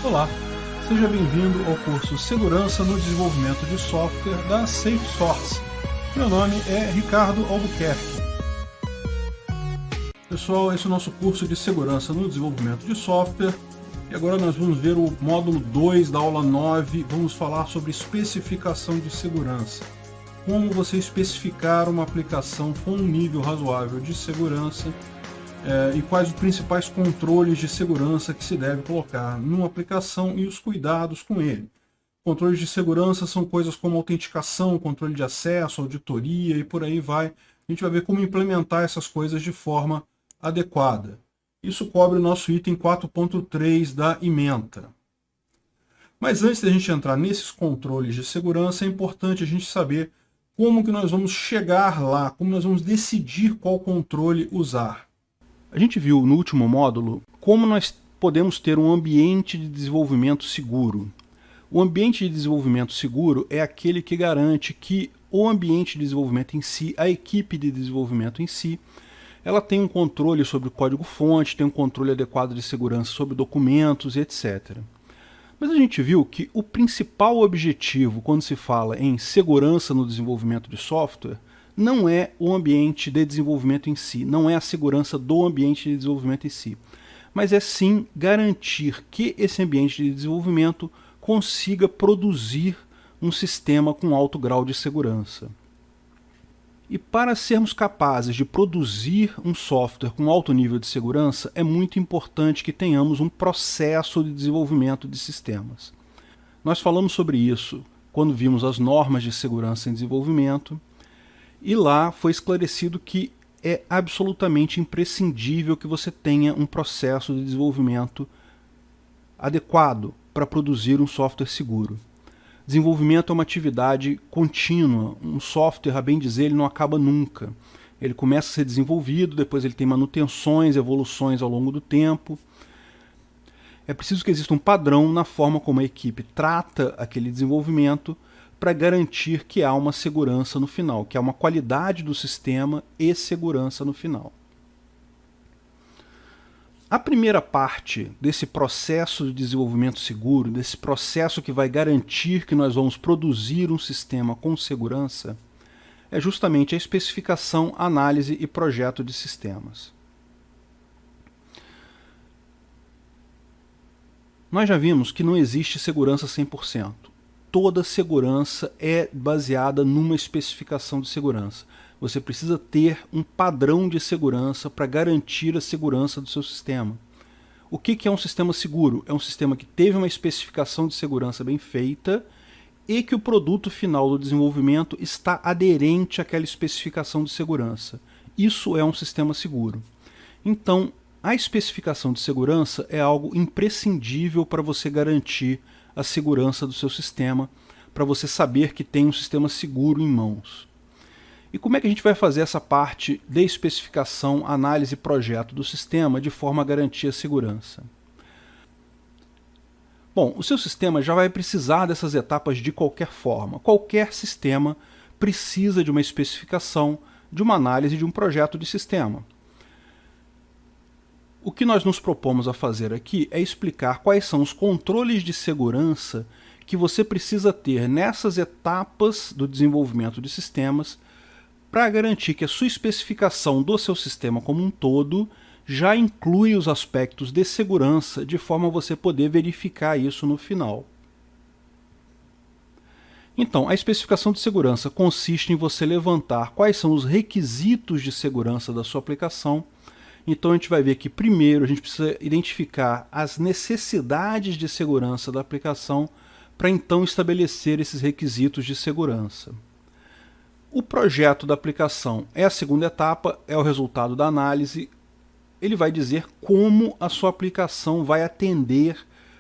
Olá, seja bem-vindo ao curso Segurança no Desenvolvimento de Software da SafeSource. Meu nome é Ricardo Albuquerque. Pessoal, esse é o nosso curso de Segurança no Desenvolvimento de Software. E agora nós vamos ver o módulo 2 da aula 9. Vamos falar sobre especificação de segurança. Como você especificar uma aplicação com um nível razoável de segurança e quais os principais controles de segurança que se deve colocar numa aplicação e os cuidados com ele. Controles de segurança são coisas como autenticação, controle de acesso, auditoria e por aí vai. A gente vai ver como implementar essas coisas de forma adequada. Isso cobre o nosso item 4.3 da ementa. Mas antes da gente entrar nesses controles de segurança, é importante a gente saber como que nós vamos chegar lá, como nós vamos decidir qual controle usar. A gente viu no último módulo como nós podemos ter um ambiente de desenvolvimento seguro. O ambiente de desenvolvimento seguro é aquele que garante que o ambiente de desenvolvimento em si, a equipe de desenvolvimento em si, ela tem um controle sobre o código-fonte, tem um controle adequado de segurança sobre documentos e etc. Mas a gente viu que o principal objetivo quando se fala em segurança no desenvolvimento de software não é o ambiente de desenvolvimento em si, não é a segurança do ambiente de desenvolvimento em si, mas é sim garantir que esse ambiente de desenvolvimento consiga produzir um sistema com alto grau de segurança. E para sermos capazes de produzir um software com alto nível de segurança, é muito importante que tenhamos um processo de desenvolvimento de sistemas. Nós falamos sobre isso quando vimos as normas de segurança em desenvolvimento, e lá foi esclarecido que é absolutamente imprescindível que você tenha um processo de desenvolvimento adequado para produzir um software seguro. Desenvolvimento é uma atividade contínua, um software, a bem dizer, ele não acaba nunca. Ele começa a ser desenvolvido, depois ele tem manutenções, evoluções ao longo do tempo. É preciso que exista um padrão na forma como a equipe trata aquele desenvolvimento para garantir que há uma segurança no final, que há uma qualidade do sistema e segurança no final. A primeira parte desse processo de desenvolvimento seguro, desse processo que vai garantir que nós vamos produzir um sistema com segurança, é justamente a especificação, análise e projeto de sistemas. Nós já vimos que não existe segurança 100%. Toda segurança é baseada numa especificação de segurança. Você precisa ter um padrão de segurança para garantir a segurança do seu sistema. O que é um sistema seguro? É um sistema que teve uma especificação de segurança bem feita e que o produto final do desenvolvimento está aderente àquela especificação de segurança. Isso é um sistema seguro. Então, a especificação de segurança é algo imprescindível para você garantir a segurança do seu sistema, para você saber que tem um sistema seguro em mãos. E como é que a gente vai fazer essa parte de especificação, análise e projeto do sistema de forma a garantir a segurança? Bom, o seu sistema já vai precisar dessas etapas de qualquer forma. Qualquer sistema precisa de uma especificação, de uma análise de um projeto de sistema. O que nós nos propomos a fazer aqui é explicar quais são os controles de segurança que você precisa ter nessas etapas do desenvolvimento de sistemas para garantir que a sua especificação do seu sistema como um todo já inclui os aspectos de segurança de forma a você poder verificar isso no final. Então, a especificação de segurança consiste em você levantar quais são os requisitos de segurança da sua aplicação. Então a gente vai ver que primeiro a gente precisa identificar as necessidades de segurança da aplicação para então estabelecer esses requisitos de segurança. O projeto da aplicação é a segunda etapa, é o resultado da análise. Ele vai dizer como a sua aplicação vai atender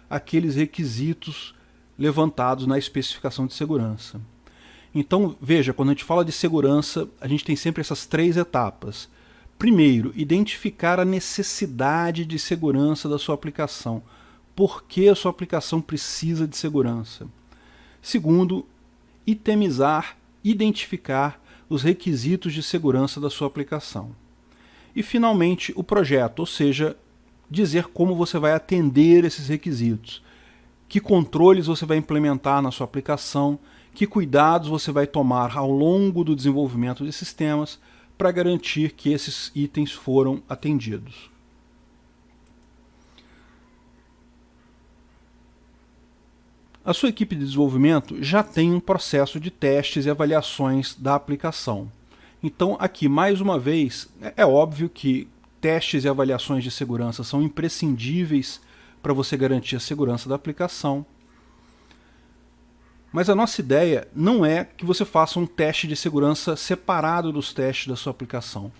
aqueles requisitos levantados na especificação de segurança. Então veja, quando a gente fala de segurança, a gente tem sempre essas três etapas. Primeiro, identificar a necessidade de segurança da sua aplicação. Por que a sua aplicação precisa de segurança? Segundo, itemizar, identificar os requisitos de segurança da sua aplicação. E, finalmente, o projeto, ou seja, dizer como você vai atender esses requisitos. que controles você vai implementar na sua aplicação, que cuidados você vai tomar ao longo do desenvolvimento de sistemas para garantir que esses itens foram atendidos. A sua equipe de desenvolvimento já tem um processo de testes e avaliações da aplicação. Então, aqui, mais uma vez, é óbvio que testes e avaliações de segurança são imprescindíveis para você garantir a segurança da aplicação. Mas a nossa ideia não é que você faça um teste de segurança separado dos testes da sua aplicação.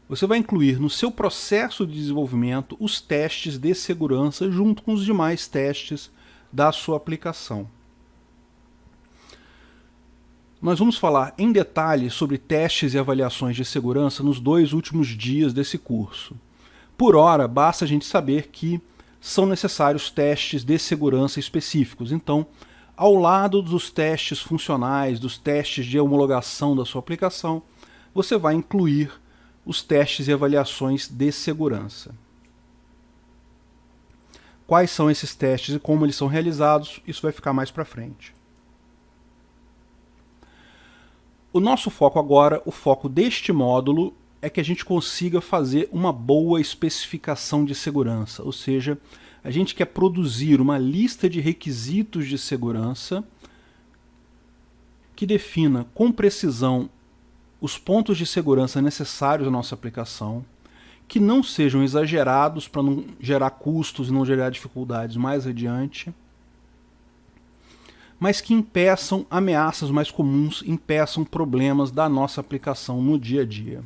Você vai incluir no seu processo de desenvolvimento os testes de segurança junto com os demais testes da sua aplicação. Nós vamos falar em detalhes sobre testes e avaliações de segurança nos 2 últimos dias desse curso. Por hora, basta a gente saber que são necessários testes de segurança específicos. Então, ao lado dos testes funcionais, dos testes de homologação da sua aplicação, você vai incluir os testes e avaliações de segurança. Quais são esses testes e como eles são realizados, isso vai ficar mais para frente. O nosso foco agora, o foco deste módulo, é que a gente consiga fazer uma boa especificação de segurança, ou seja, a gente quer produzir uma lista de requisitos de segurança que defina com precisão os pontos de segurança necessários à nossa aplicação, que não sejam exagerados para não gerar custos e não gerar dificuldades mais adiante, mas que impeçam ameaças mais comuns, impeçam problemas da nossa aplicação no dia a dia.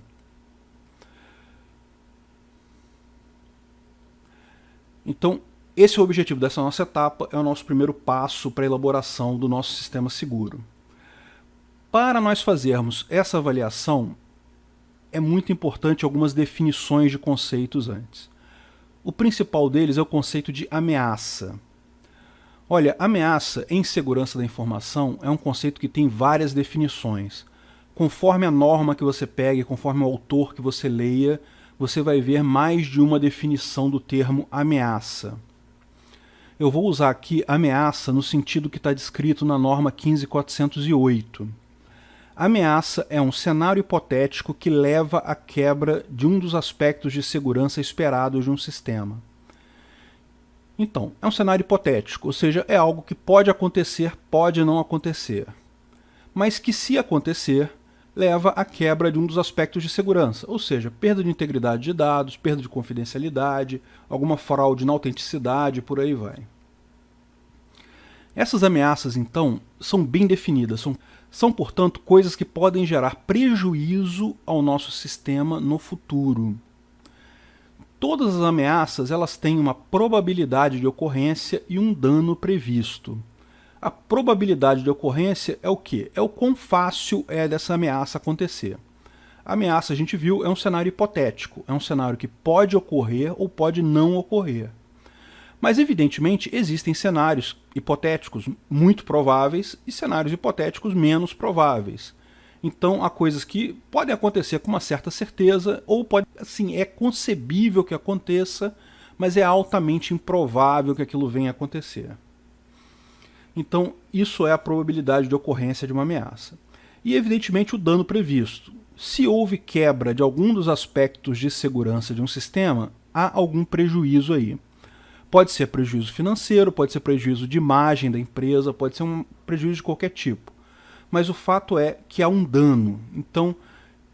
Então, esse é o objetivo dessa nossa etapa, é o nosso primeiro passo para a elaboração do nosso sistema seguro. Para nós fazermos essa avaliação, é muito importante algumas definições de conceitos antes. O principal deles é o conceito de ameaça. Olha, ameaça em segurança da informação é um conceito que tem várias definições. Conforme a norma que você pegue, conforme o autor que você leia, você vai ver mais de uma definição do termo ameaça. Eu vou usar aqui ameaça no sentido que está descrito na norma 15408. Ameaça é um cenário hipotético que leva à quebra de um dos aspectos de segurança esperados de um sistema. Então, é um cenário hipotético, ou seja, é algo que pode acontecer, pode não acontecer. Mas que, se acontecer, leva à quebra de um dos aspectos de segurança, ou seja, perda de integridade de dados, perda de confidencialidade, alguma fraude na autenticidade, por aí vai. Essas ameaças, então, são bem definidas, são, portanto, coisas que podem gerar prejuízo ao nosso sistema no futuro. Todas as ameaças elas têm uma probabilidade de ocorrência e um dano previsto. A probabilidade de ocorrência é o quê? É o quão fácil é dessa ameaça acontecer. A ameaça, a gente viu, é um cenário hipotético, é um cenário que pode ocorrer ou pode não ocorrer. Mas, evidentemente, existem cenários hipotéticos muito prováveis e cenários hipotéticos menos prováveis. Então, há coisas que podem acontecer com uma certa certeza, ou pode, assim, é concebível que aconteça, mas é altamente improvável que aquilo venha a acontecer. Então, isso é a probabilidade de ocorrência de uma ameaça. E, evidentemente, o dano previsto. Se houve quebra de algum dos aspectos de segurança de um sistema, há algum prejuízo aí. Pode ser prejuízo financeiro, pode ser prejuízo de imagem da empresa, pode ser um prejuízo de qualquer tipo. Mas o fato é que há um dano. Então,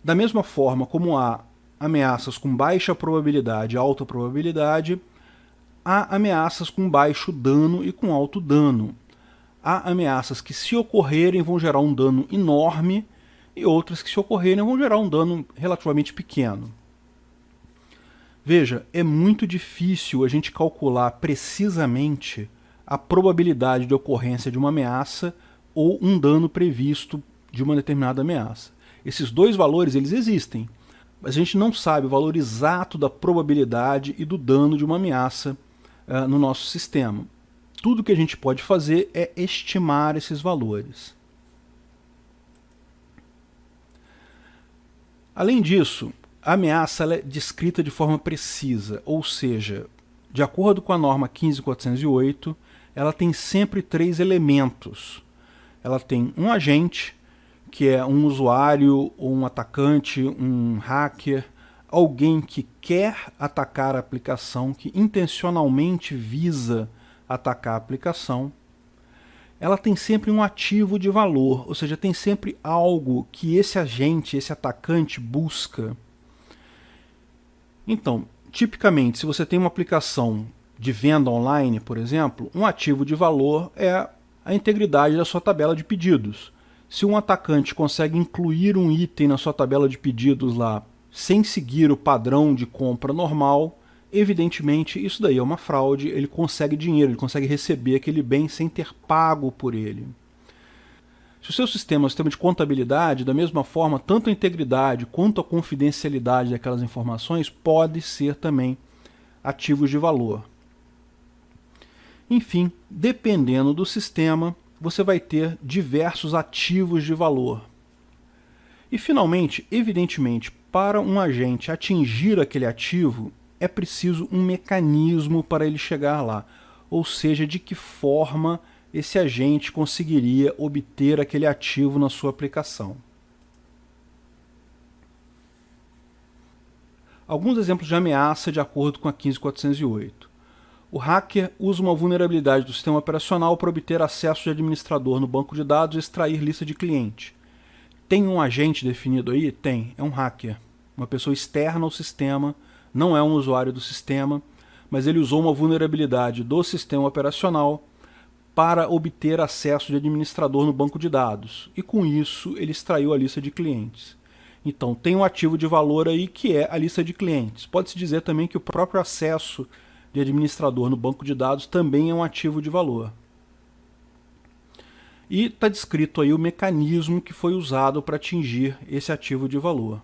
da mesma forma como há ameaças com baixa probabilidade e alta probabilidade, há ameaças com baixo dano e com alto dano. Há ameaças que, se ocorrerem, vão gerar um dano enorme e outras que, se ocorrerem, vão gerar um dano relativamente pequeno. Veja, é muito difícil a gente calcular precisamente a probabilidade de ocorrência de uma ameaça ou um dano previsto de uma determinada ameaça. Esses dois valores eles existem, mas a gente não sabe o valor exato da probabilidade e do dano de uma ameaça no nosso sistema. Tudo que a gente pode fazer é estimar esses valores. Além disso, a ameaça ela é descrita de forma precisa, ou seja, de acordo com a norma 15408, ela tem sempre 3 elementos. Ela tem um agente, que é um usuário, ou um atacante, um hacker, alguém que quer atacar a aplicação, que intencionalmente visa atacar a aplicação. Ela tem sempre um ativo de valor, ou seja, tem sempre algo que esse agente, esse atacante busca. Então, tipicamente, se você tem uma aplicação de venda online, por exemplo, um ativo de valor é a integridade da sua tabela de pedidos. Se um atacante consegue incluir um item na sua tabela de pedidos lá, sem seguir o padrão de compra normal, evidentemente isso daí é uma fraude, ele consegue dinheiro, ele consegue receber aquele bem sem ter pago por ele. Se o seu sistema é um sistema de contabilidade, da mesma forma, tanto a integridade quanto a confidencialidade daquelas informações pode ser também ativos de valor. Enfim, dependendo do sistema, você vai ter diversos ativos de valor. E finalmente, evidentemente, para um agente atingir aquele ativo, é preciso um mecanismo para ele chegar lá. Ou seja, de que forma esse agente conseguiria obter aquele ativo na sua aplicação. Alguns exemplos de ameaça de acordo com a 15408. O hacker usa uma vulnerabilidade do sistema operacional para obter acesso de administrador no banco de dados e extrair lista de cliente. Tem um agente definido aí? Tem, é um hacker. Uma pessoa externa ao sistema, não é um usuário do sistema, mas ele usou uma vulnerabilidade do sistema operacional para obter acesso de administrador no banco de dados. E com isso ele extraiu a lista de clientes. Então tem um ativo de valor aí que é a lista de clientes. Pode-se dizer também que o próprio acesso de administrador no banco de dados também é um ativo de valor. E está descrito aí o mecanismo que foi usado para atingir esse ativo de valor.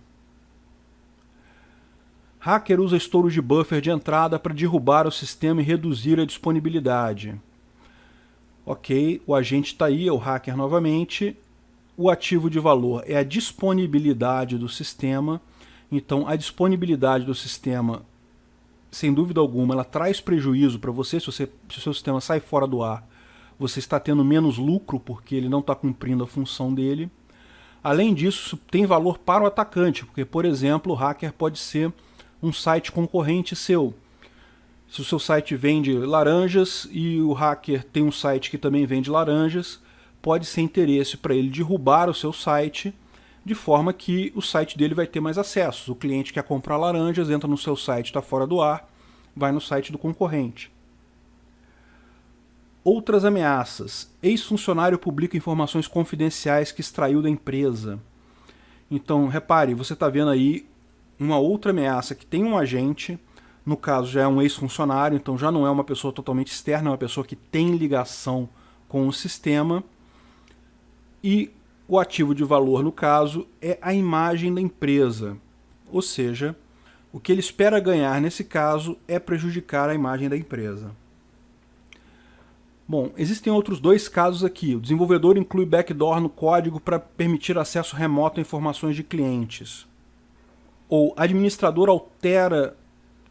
Hacker usa estouro de buffer de entrada para derrubar o sistema e reduzir a disponibilidade. Ok, o agente está aí, é o hacker novamente. O ativo de valor é a disponibilidade do sistema. Então, a disponibilidade do sistema, sem dúvida alguma, ela traz prejuízo para você. Se o seu sistema sai fora do ar, você está tendo menos lucro porque ele não está cumprindo a função dele. Além disso, isso tem valor para o atacante, porque, por exemplo, o hacker pode ser um site concorrente seu. Se o seu site vende laranjas e o hacker tem um site que também vende laranjas, pode ser interesse para ele derrubar o seu site, de forma que o site dele vai ter mais acessos. O cliente quer comprar laranjas, entra no seu site, está fora do ar, vai no site do concorrente. Outras ameaças. Ex-funcionário publica informações confidenciais que extraiu da empresa. Então, repare, você está vendo aí uma outra ameaça que tem um agente, no caso já é um ex-funcionário, então já não é uma pessoa totalmente externa, é uma pessoa que tem ligação com o sistema. E o ativo de valor, no caso, é a imagem da empresa. Ou seja, o que ele espera ganhar nesse caso é prejudicar a imagem da empresa. Bom, existem outros 2 casos aqui. O desenvolvedor inclui backdoor no código para permitir acesso remoto a informações de clientes. Ou administrador altera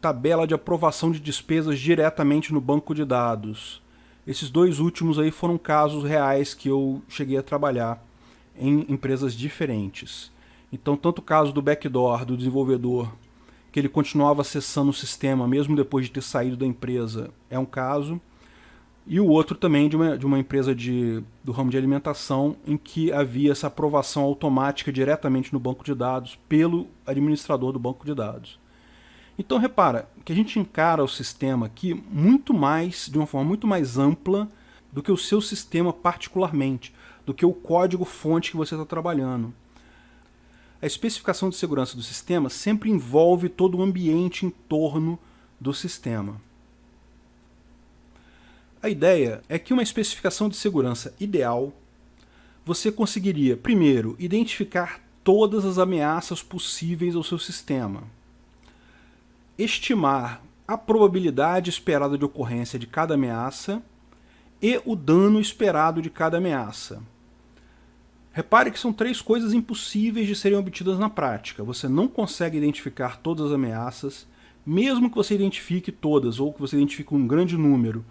tabela de aprovação de despesas diretamente no banco de dados. Esses 2 últimos aí foram casos reais que eu cheguei a trabalhar em empresas diferentes. Então, tanto o caso do backdoor do desenvolvedor, que ele continuava acessando o sistema mesmo depois de ter saído da empresa, é um caso. E o outro também de uma empresa do ramo de alimentação, em que havia essa aprovação automática diretamente no banco de dados pelo administrador do banco de dados. Então repara que a gente encara o sistema aqui de uma forma muito mais ampla do que o seu sistema particularmente, do que o código-fonte que você está trabalhando. A especificação de segurança do sistema sempre envolve todo o ambiente em torno do sistema. A ideia é que uma especificação de segurança ideal, você conseguiria, primeiro, identificar todas as ameaças possíveis ao seu sistema, estimar a probabilidade esperada de ocorrência de cada ameaça e o dano esperado de cada ameaça. Repare que são 3 coisas impossíveis de serem obtidas na prática. Você não consegue identificar todas as ameaças, mesmo que você identifique todas ou que você identifique um grande número.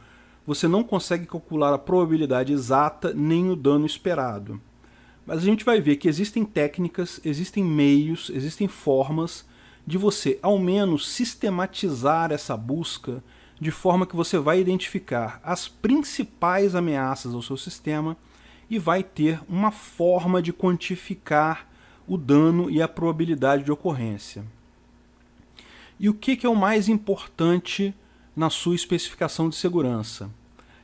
você não consegue calcular a probabilidade exata nem o dano esperado. Mas a gente vai ver que existem técnicas, existem meios, existem formas de você, ao menos, sistematizar essa busca de forma que você vai identificar as principais ameaças ao seu sistema e vai ter uma forma de quantificar o dano e a probabilidade de ocorrência. E o que é o mais importante na sua especificação de segurança?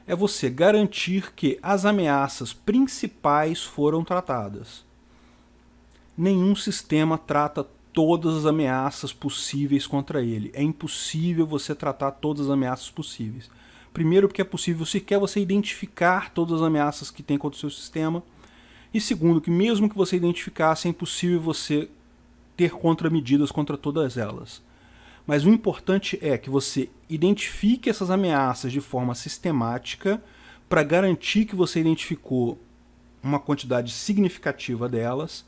É você garantir que as ameaças principais foram tratadas. Nenhum sistema trata todas as ameaças possíveis contra ele. É impossível você tratar todas as ameaças possíveis. Primeiro, porque é possível sequer você identificar todas as ameaças que tem contra o seu sistema. E segundo, que mesmo que você identificasse, é impossível você ter contramedidas contra todas elas. Mas o importante é que você identifique essas ameaças de forma sistemática para garantir que você identificou uma quantidade significativa delas,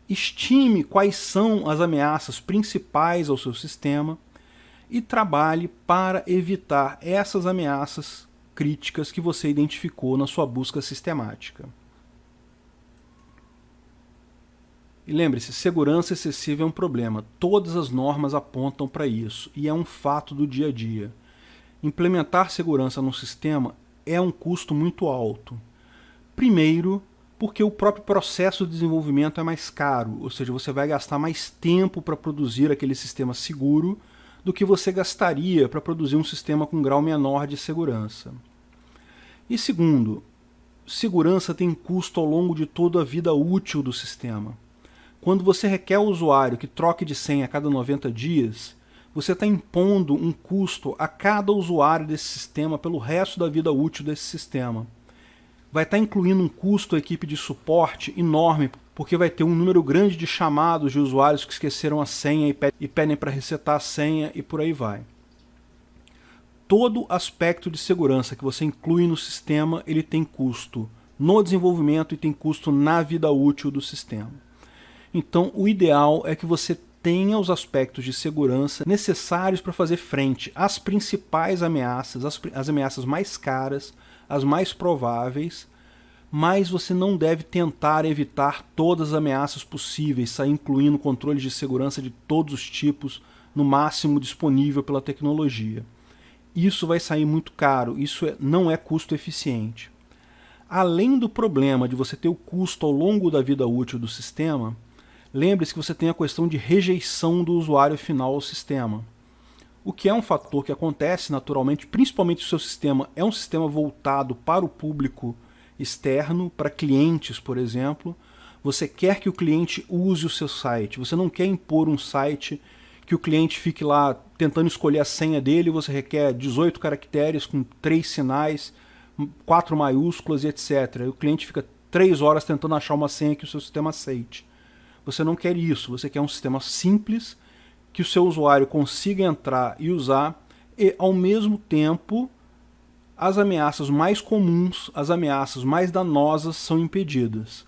estime quais são as ameaças principais ao seu sistema e trabalhe para evitar essas ameaças críticas que você identificou na sua busca sistemática. E lembre-se, segurança excessiva é um problema. Todas as normas apontam para isso, e é um fato do dia a dia. Implementar segurança no sistema é um custo muito alto. Primeiro, porque o próprio processo de desenvolvimento é mais caro, ou seja, você vai gastar mais tempo para produzir aquele sistema seguro do que você gastaria para produzir um sistema com um grau menor de segurança. E segundo, segurança tem custo ao longo de toda a vida útil do sistema. Quando você requer ao usuário que troque de senha a cada 90 dias, você está impondo um custo a cada usuário desse sistema pelo resto da vida útil desse sistema. Vai estar incluindo um custo à equipe de suporte enorme, porque vai ter um número grande de chamados de usuários que esqueceram a senha e pedem para resetar a senha e por aí vai. Todo aspecto de segurança que você inclui no sistema, ele tem custo no desenvolvimento e tem custo na vida útil do sistema. Então, o ideal é que você tenha os aspectos de segurança necessários para fazer frente às principais ameaças, as ameaças mais caras, as mais prováveis, mas você não deve tentar evitar todas as ameaças possíveis, sair incluindo controles de segurança de todos os tipos, no máximo disponível pela tecnologia. Isso vai sair muito caro, isso não é custo eficiente. Além do problema de você ter o custo ao longo da vida útil do sistema, lembre-se que você tem a questão de rejeição do usuário final ao sistema. O que é um fator que acontece naturalmente, principalmente se o seu sistema é um sistema voltado para o público externo, para clientes, por exemplo. Você quer que o cliente use o seu site, você não quer impor um site que o cliente fique lá tentando escolher a senha dele, você requer 18 caracteres com 3 sinais, 4 maiúsculas e etc. E o cliente fica 3 horas tentando achar uma senha que o seu sistema aceite. Você não quer isso, você quer um sistema simples, que o seu usuário consiga entrar e usar, e ao mesmo tempo as ameaças mais comuns, as ameaças mais danosas são impedidas.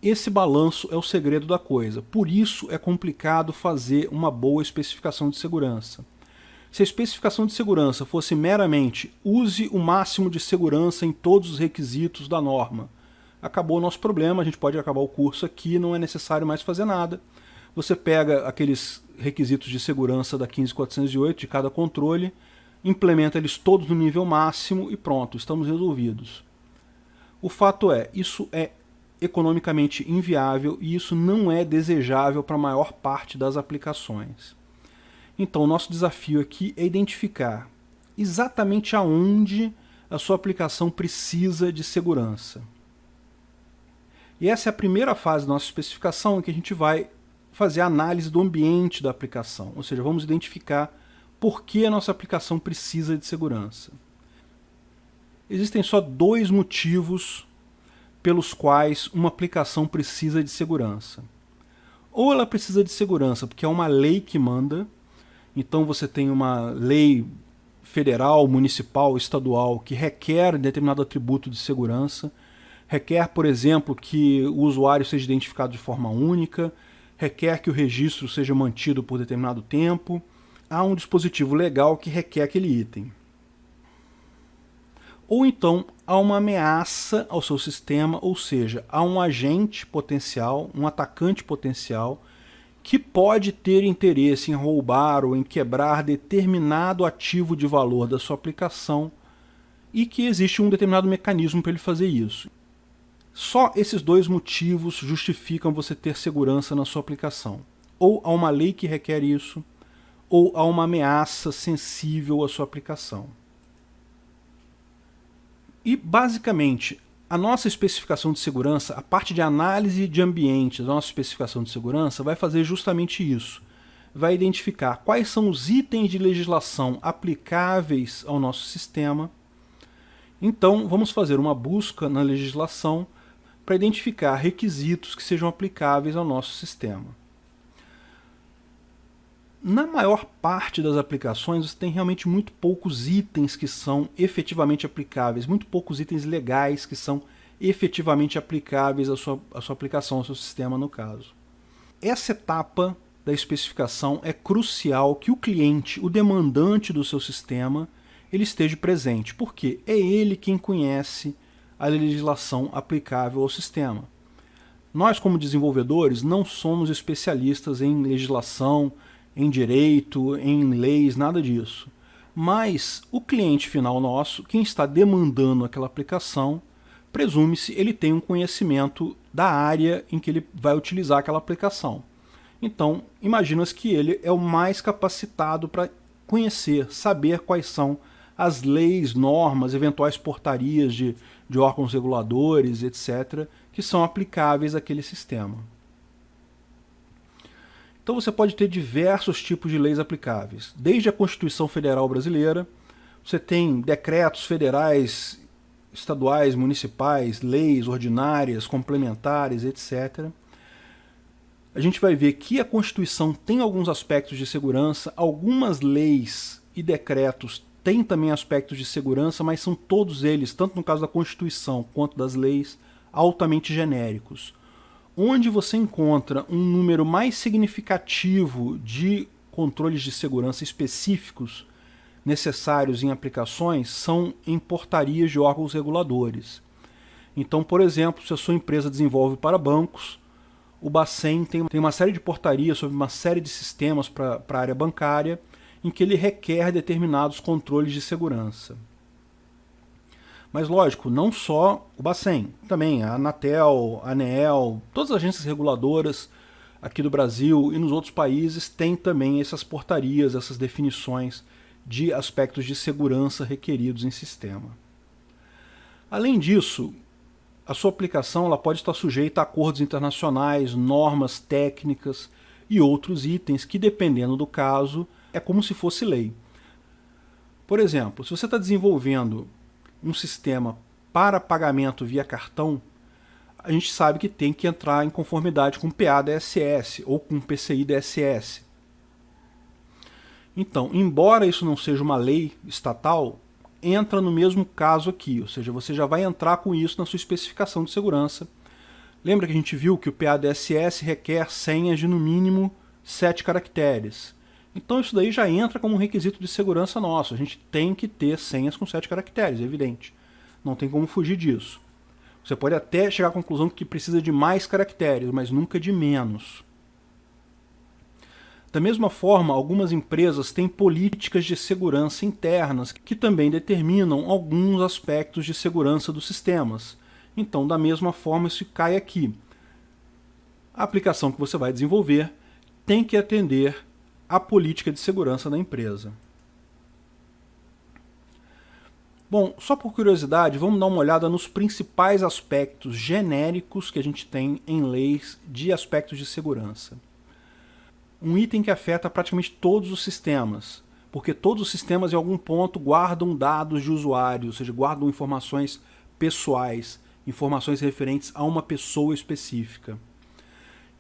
Esse balanço é o segredo da coisa, por isso é complicado fazer uma boa especificação de segurança. Se a especificação de segurança fosse meramente use o máximo de segurança em todos os requisitos da norma, acabou o nosso problema, a gente pode acabar o curso aqui, não é necessário mais fazer nada. Você pega aqueles requisitos de segurança da 15408 de cada controle, implementa eles todos no nível máximo e pronto, estamos resolvidos. O fato é, isso é economicamente inviável e isso não é desejável para a maior parte das aplicações. Então, o nosso desafio aqui é identificar exatamente aonde a sua aplicação precisa de segurança. E essa é a primeira fase da nossa especificação, em que a gente vai fazer a análise do ambiente da aplicação, ou seja, vamos identificar por que a nossa aplicação precisa de segurança. Existem só 2 motivos pelos quais uma aplicação precisa de segurança. Ou ela precisa de segurança porque é uma lei que manda, então você tem uma lei federal, municipal, estadual que requer determinado atributo de segurança, requer, por exemplo, que o usuário seja identificado de forma única, requer que o registro seja mantido por determinado tempo, há um dispositivo legal que requer aquele item. ou então há uma ameaça ao seu sistema, ou seja, há um agente potencial, um atacante potencial, que pode ter interesse em roubar ou em quebrar determinado ativo de valor da sua aplicação e que existe um determinado mecanismo para ele fazer isso. Só esses dois motivos justificam você ter segurança na sua aplicação. Ou há uma lei que requer isso, ou há uma ameaça sensível à sua aplicação. E, basicamente, a nossa especificação de segurança, a parte de análise de ambiente da nossa especificação de segurança, vai fazer justamente isso. Vai identificar quais são os itens de legislação aplicáveis ao nosso sistema. Então, vamos fazer uma busca na legislação para identificar requisitos que sejam aplicáveis ao nosso sistema. Na maior parte das aplicações, você tem realmente muito poucos itens que são efetivamente aplicáveis, muito poucos itens legais que são efetivamente aplicáveis à sua aplicação, ao seu sistema, no caso. Essa etapa da especificação é crucial que o cliente, o demandante do seu sistema, ele esteja presente, porque é ele quem conhece a legislação aplicável ao sistema. Nós, como desenvolvedores, não somos especialistas em legislação, em direito, em leis, nada disso. Mas o cliente final nosso, quem está demandando aquela aplicação, presume-se ele tem um conhecimento da área em que ele vai utilizar aquela aplicação. Então, imagina-se que ele é o mais capacitado para conhecer, saber quais são as leis, normas, eventuais portarias de órgãos reguladores, etc., que são aplicáveis àquele sistema. Então você pode ter diversos tipos de leis aplicáveis. Desde a Constituição Federal Brasileira, você tem decretos federais, estaduais, municipais, leis ordinárias, complementares, etc. A gente vai ver que a Constituição tem alguns aspectos de segurança, algumas leis e decretos têm também aspectos de segurança, mas são todos eles, tanto no caso da Constituição quanto das leis, altamente genéricos. Onde você encontra um número mais significativo de controles de segurança específicos necessários em aplicações são em portarias de órgãos reguladores. Então, por exemplo, se a sua empresa desenvolve para bancos, o Bacen tem uma série de portarias sobre uma série de sistemas para a área bancária em que ele requer determinados controles de segurança. Mas, lógico, não só o Bacen, também a Anatel, a ANEEL, todas as agências reguladoras aqui do Brasil e nos outros países têm também essas portarias, essas definições de aspectos de segurança requeridos em sistema. Além disso, a sua aplicação ela pode estar sujeita a acordos internacionais, normas técnicas e outros itens que, dependendo do caso, é como se fosse lei. Por exemplo, se você está desenvolvendo um sistema para pagamento via cartão, a gente sabe que tem que entrar em conformidade com o PA-DSS ou com o PCI-DSS. Então, embora isso não seja uma lei estatal, entra no mesmo caso aqui, ou seja, você já vai entrar com isso na sua especificação de segurança. Lembra que a gente viu que o PA-DSS requer senhas de no mínimo 7 caracteres. Então isso daí já entra como um requisito de segurança nosso. A gente tem que ter senhas com 7 caracteres, é evidente. Não tem como fugir disso. Você pode até chegar à conclusão que precisa de mais caracteres, mas nunca de menos. Da mesma forma, algumas empresas têm políticas de segurança internas que também determinam alguns aspectos de segurança dos sistemas. Então, da mesma forma, isso cai aqui. A aplicação que você vai desenvolver tem que atender a política de segurança da empresa. Bom, só por curiosidade, vamos dar uma olhada nos principais aspectos genéricos que a gente tem em leis de aspectos de segurança. Um item que afeta praticamente todos os sistemas, porque todos os sistemas em algum ponto guardam dados de usuário, ou seja, guardam informações pessoais, informações referentes a uma pessoa específica.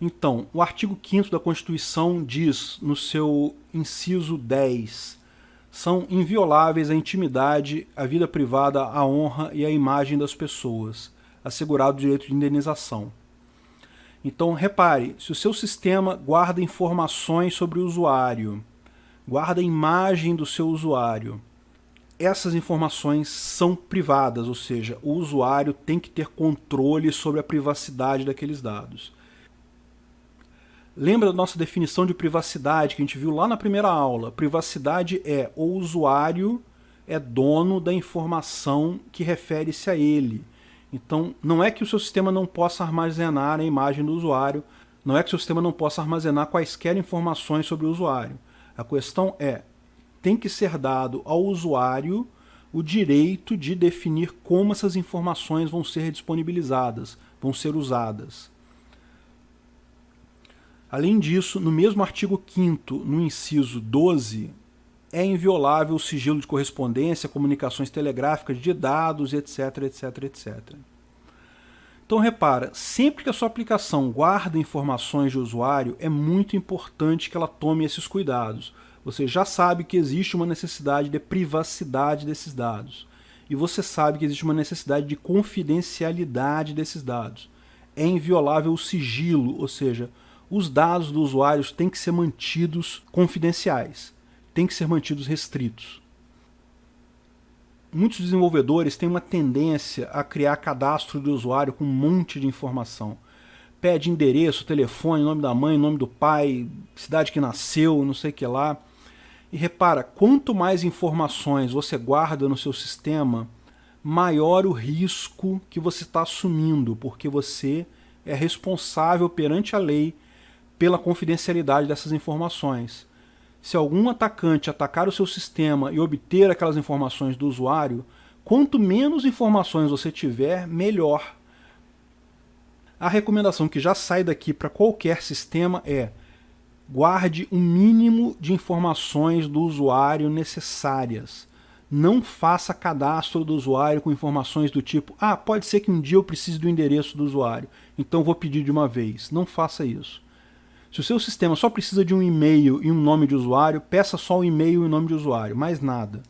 Então, o artigo 5º da Constituição diz, no seu inciso 10, são invioláveis a intimidade, a vida privada, a honra e a imagem das pessoas, assegurado o direito de indenização. Então, repare, se o seu sistema guarda informações sobre o usuário, guarda a imagem do seu usuário, essas informações são privadas, ou seja, o usuário tem que ter controle sobre a privacidade daqueles dados. Lembra da nossa definição de privacidade que a gente viu lá na primeira aula? Privacidade é o usuário é dono da informação que refere-se a ele. Então, não é que o seu sistema não possa armazenar a imagem do usuário, não é que o seu sistema não possa armazenar quaisquer informações sobre o usuário. A questão é, tem que ser dado ao usuário o direito de definir como essas informações vão ser disponibilizadas, vão ser usadas. Além disso, no mesmo artigo 5º, no inciso 12, é inviolável o sigilo de correspondência, comunicações telegráficas, de dados, etc, etc, etc. Então repara, sempre que a sua aplicação guarda informações de usuário, é muito importante que ela tome esses cuidados. Você já sabe que existe uma necessidade de privacidade desses dados. E você sabe que existe uma necessidade de confidencialidade desses dados. É inviolável o sigilo, ou seja, os dados dos usuários têm que ser mantidos confidenciais, têm que ser mantidos restritos. Muitos desenvolvedores têm uma tendência a criar cadastro de usuário com um monte de informação. Pede endereço, telefone, nome da mãe, nome do pai, cidade que nasceu, não sei o que lá. E repara, quanto mais informações você guarda no seu sistema, maior o risco que você está assumindo, porque você é responsável perante a lei pela confidencialidade dessas informações. Se algum atacante atacar o seu sistema e obter aquelas informações do usuário, quanto menos informações você tiver, melhor. A recomendação que já sai daqui para qualquer sistema é: guarde o mínimo de informações do usuário necessárias. Não faça cadastro do usuário com informações do tipo: ah, pode ser que um dia eu precise do endereço do usuário, então vou pedir de uma vez. Não faça isso. Se o seu sistema só precisa de um e-mail e um nome de usuário, peça só o e-mail e o nome de usuário, mais nada.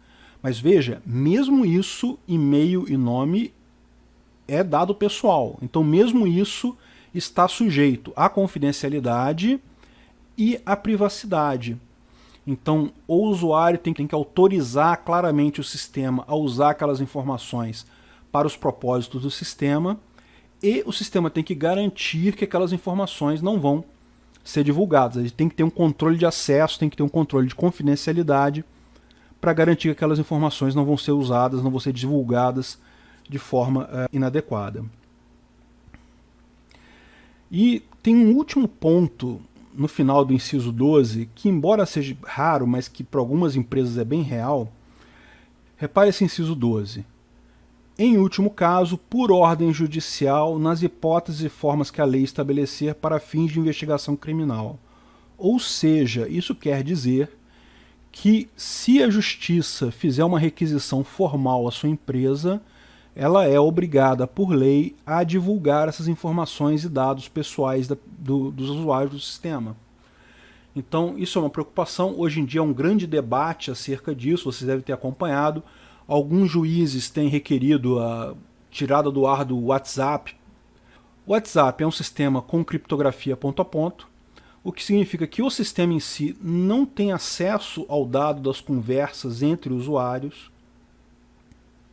Mas veja, mesmo isso, e-mail e nome, é dado pessoal. Então mesmo isso está sujeito à confidencialidade e à privacidade. Então o usuário tem que autorizar claramente o sistema a usar aquelas informações para os propósitos do sistema, e o sistema tem que garantir que aquelas informações não vão ser divulgadas. Ele tem que ter um controle de acesso, tem que ter um controle de confidencialidade para garantir que aquelas informações não vão ser usadas, não vão ser divulgadas de forma inadequada. E tem um último ponto no final do inciso 12, que embora seja raro, mas que para algumas empresas é bem real. Repare esse inciso 12. Em último caso, por ordem judicial, nas hipóteses e formas que a lei estabelecer para fins de investigação criminal. Ou seja, isso quer dizer que se a justiça fizer uma requisição formal à sua empresa, ela é obrigada por lei a divulgar essas informações e dados pessoais dos usuários do sistema. Então isso é uma preocupação. Hoje em dia é um grande debate acerca disso, vocês devem ter acompanhado. Alguns juízes têm requerido a tirada do ar do WhatsApp. O WhatsApp é um sistema com criptografia ponto a ponto, o que significa que o sistema em si não tem acesso ao dado das conversas entre usuários,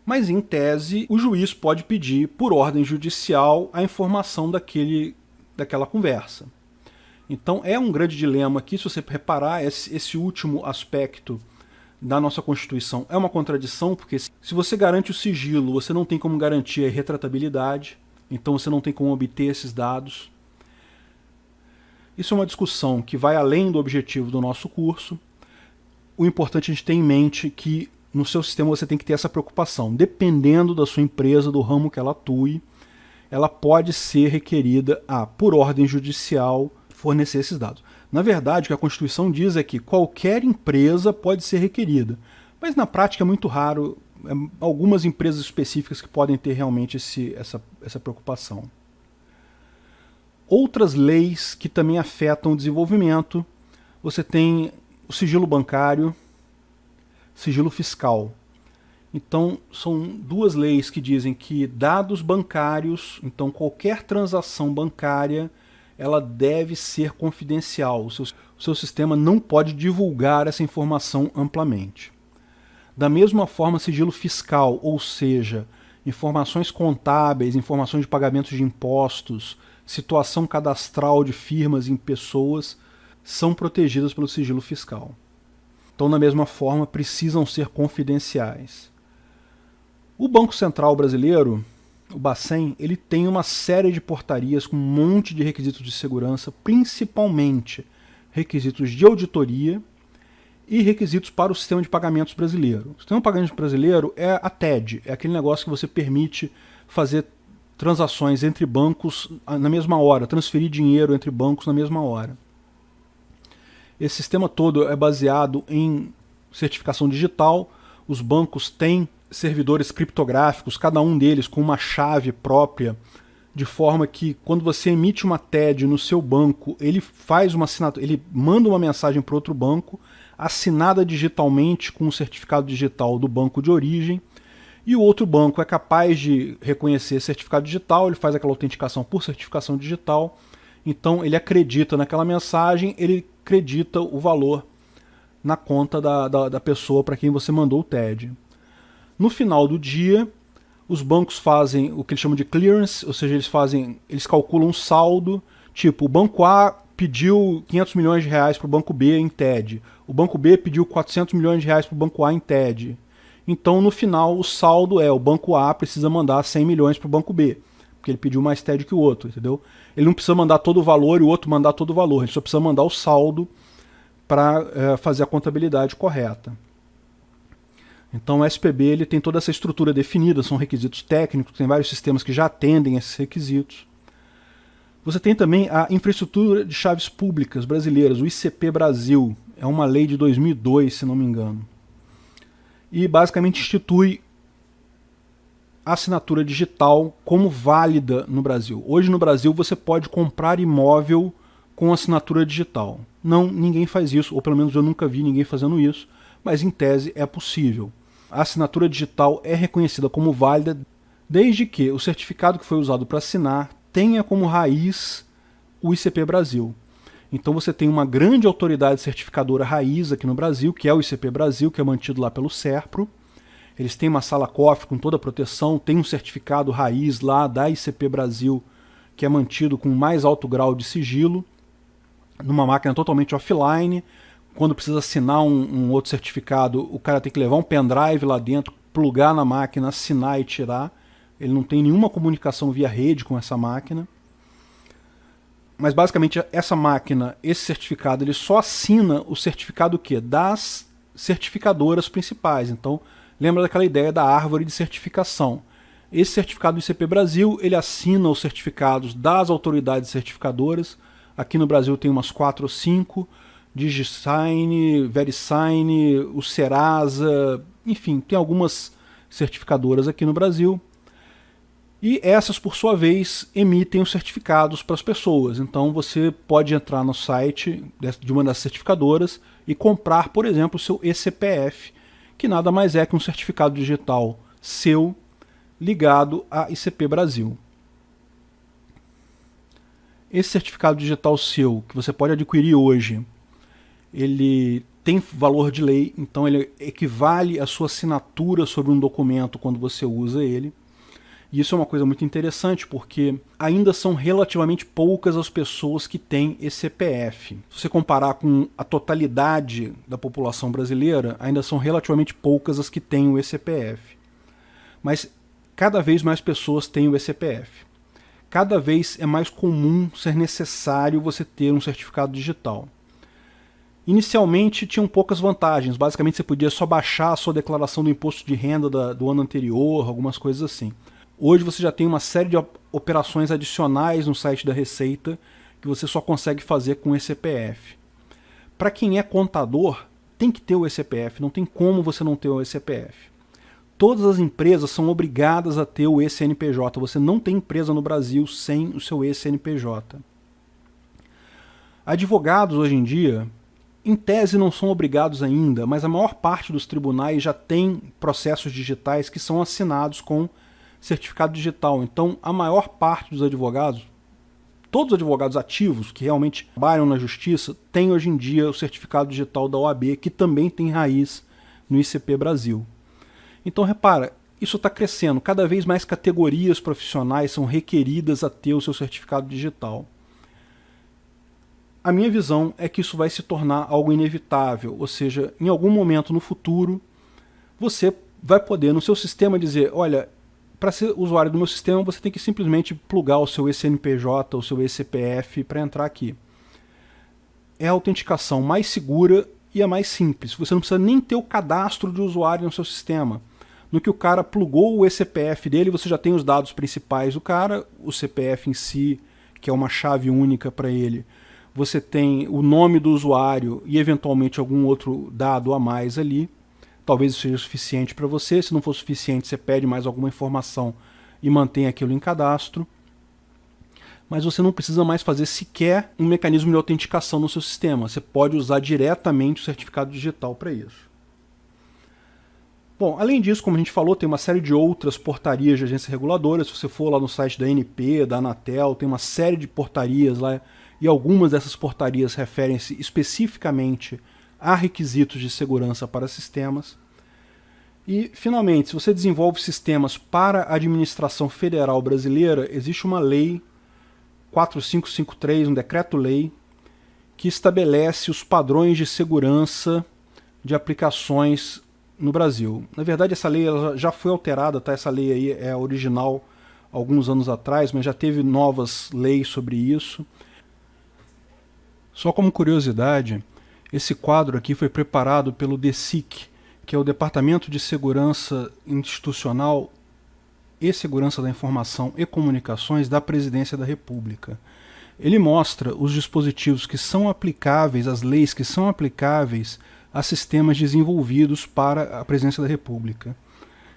mas em tese o juiz pode pedir por ordem judicial a informação daquela conversa. Então é um grande dilema aqui, se você reparar, esse último aspecto da nossa Constituição é uma contradição, porque se você garante o sigilo, você não tem como garantir a irretratabilidade, então você não tem como obter esses dados. Isso é uma discussão que vai além do objetivo do nosso curso. O importante é a gente ter em mente que no seu sistema você tem que ter essa preocupação. Dependendo da sua empresa, do ramo que ela atue, ela pode ser requerida a, por ordem judicial, fornecer esses dados. Na verdade, o que a Constituição diz é que qualquer empresa pode ser requerida, mas na prática é muito raro, algumas empresas específicas que podem ter realmente essa preocupação. Outras leis que também afetam o desenvolvimento, você tem o sigilo bancário, sigilo fiscal. Então são duas leis que dizem que dados bancários, então qualquer transação bancária, ela deve ser confidencial. O seu sistema não pode divulgar essa informação amplamente. Da mesma forma, sigilo fiscal, ou seja, informações contábeis, informações de pagamentos de impostos, situação cadastral de firmas e pessoas, são protegidas pelo sigilo fiscal. Então, da mesma forma, precisam ser confidenciais. O Banco Central Brasileiro, o Bacen, ele tem uma série de portarias com um monte de requisitos de segurança, principalmente requisitos de auditoria e requisitos para o sistema de pagamentos brasileiro. O sistema de pagamentos brasileiro é a TED, é aquele negócio que você permite fazer transações entre bancos na mesma hora, transferir dinheiro entre bancos na mesma hora. Esse sistema todo é baseado em certificação digital. Os bancos têm servidores criptográficos, cada um deles com uma chave própria, de forma que quando você emite uma TED no seu banco, ele faz uma assinatura, ele manda uma mensagem para outro banco, assinada digitalmente com um certificado digital do banco de origem, e o outro banco é capaz de reconhecer esse certificado digital, ele faz aquela autenticação por certificação digital, então ele acredita naquela mensagem, ele acredita o valor na conta da pessoa para quem você mandou o TED. No final do dia, os bancos fazem o que eles chamam de clearance, ou seja, eles calculam um saldo, tipo, o banco A pediu 500 milhões de reais para o banco B em TED, o banco B pediu 400 milhões de reais para o banco A em TED. Então, no final, o saldo é o banco A precisa mandar 100 milhões para o banco B, porque ele pediu mais TED que o outro, entendeu? Ele não precisa mandar todo o valor e o outro mandar todo o valor, ele só precisa mandar o saldo para fazer a contabilidade correta. Então o SPB ele tem toda essa estrutura definida, são requisitos técnicos, tem vários sistemas que já atendem esses requisitos. Você tem também a Infraestrutura de Chaves Públicas Brasileiras, o ICP Brasil, é uma lei de 2002, se não me engano. E basicamente institui a assinatura digital como válida no Brasil. Hoje no Brasil você pode comprar imóvel com assinatura digital. Não, ninguém faz isso, ou pelo menos eu nunca vi ninguém fazendo isso, mas em tese é possível. A assinatura digital é reconhecida como válida desde que o certificado que foi usado para assinar tenha como raiz o ICP Brasil. Então você tem uma grande autoridade certificadora raiz aqui no Brasil, que é o ICP Brasil, que é mantido lá pelo SERPRO. Eles têm uma sala cofre com toda a proteção, tem um certificado raiz lá da ICP Brasil, que é mantido com o mais alto grau de sigilo, numa máquina totalmente offline. Quando precisa assinar um outro certificado, o cara tem que levar um pendrive lá dentro, plugar na máquina, assinar e tirar. Ele não tem nenhuma comunicação via rede com essa máquina. Mas basicamente essa máquina, esse certificado, ele só assina o certificado o quê? Das certificadoras principais. Então, lembra daquela ideia da árvore de certificação. Esse certificado do ICP Brasil, ele assina os certificados das autoridades certificadoras. Aqui no Brasil tem umas 4 ou 5, DigiSign, VeriSign, o Serasa, enfim, tem algumas certificadoras aqui no Brasil. E essas, por sua vez, emitem os certificados para as pessoas. Então você pode entrar no site de uma das certificadoras e comprar, por exemplo, o seu eCPF, que nada mais é que um certificado digital seu ligado à ICP Brasil. Esse certificado digital seu, que você pode adquirir hoje, ele tem valor de lei, então ele equivale à sua assinatura sobre um documento quando você usa ele. E isso é uma coisa muito interessante, porque ainda são relativamente poucas as pessoas que têm esse CPF. Se você comparar com a totalidade da população brasileira, ainda são relativamente poucas as que têm o ECPF. Mas cada vez mais pessoas têm o ECPF. Cada vez é mais comum ser necessário você ter um certificado digital. Inicialmente tinham poucas vantagens, basicamente você podia só baixar a sua declaração do imposto de renda do ano anterior, algumas coisas assim. Hoje você já tem uma série de operações adicionais no site da Receita que você só consegue fazer com o ECPF. Para quem é contador, tem que ter o ECPF, não tem como você não ter o ECPF. Todas as empresas são obrigadas a ter o eCNPJ, você não tem empresa no Brasil sem o seu eCNPJ. Advogados hoje em dia, em tese não são obrigados ainda, mas a maior parte dos tribunais já tem processos digitais que são assinados com certificado digital. Então, a maior parte dos advogados, todos os advogados ativos que realmente trabalham na justiça, têm hoje em dia o certificado digital da OAB, que também tem raiz no ICP Brasil. Então repara, isso está crescendo, cada vez mais categorias profissionais são requeridas a ter o seu certificado digital. A minha visão é que isso vai se tornar algo inevitável, ou seja, em algum momento no futuro, você vai poder no seu sistema dizer, olha, para ser usuário do meu sistema você tem que simplesmente plugar o seu CNPJ, o seu CPF para entrar aqui. É a autenticação mais segura e a mais simples, você não precisa nem ter o cadastro de usuário no seu sistema. No que o cara plugou o CPF dele, você já tem os dados principais do cara, o CPF em si, que é uma chave única para ele. Você tem o nome do usuário e eventualmente algum outro dado a mais ali. Talvez isso seja suficiente para você. Se não for suficiente, você pede mais alguma informação e mantém aquilo em cadastro. Mas você não precisa mais fazer sequer um mecanismo de autenticação no seu sistema. Você pode usar diretamente o certificado digital para isso. Bom, além disso, como a gente falou, tem uma série de outras portarias de agências reguladoras. Se você for lá no site da ANP, da Anatel, tem uma série de portarias lá, e algumas dessas portarias referem-se especificamente a requisitos de segurança para sistemas. E, finalmente, se você desenvolve sistemas para a administração federal brasileira, existe uma lei 4553, um decreto-lei, que estabelece os padrões de segurança de aplicações no Brasil. Na verdade, essa lei ela já foi alterada, tá? Essa lei aí é original alguns anos atrás, mas já teve novas leis sobre isso. Só como curiosidade, esse quadro aqui foi preparado pelo DSIC, que é o Departamento de Segurança Institucional e Segurança da Informação e Comunicações da Presidência da República. Ele mostra os dispositivos que são aplicáveis, as leis que são aplicáveis a sistemas desenvolvidos para a Presidência da República.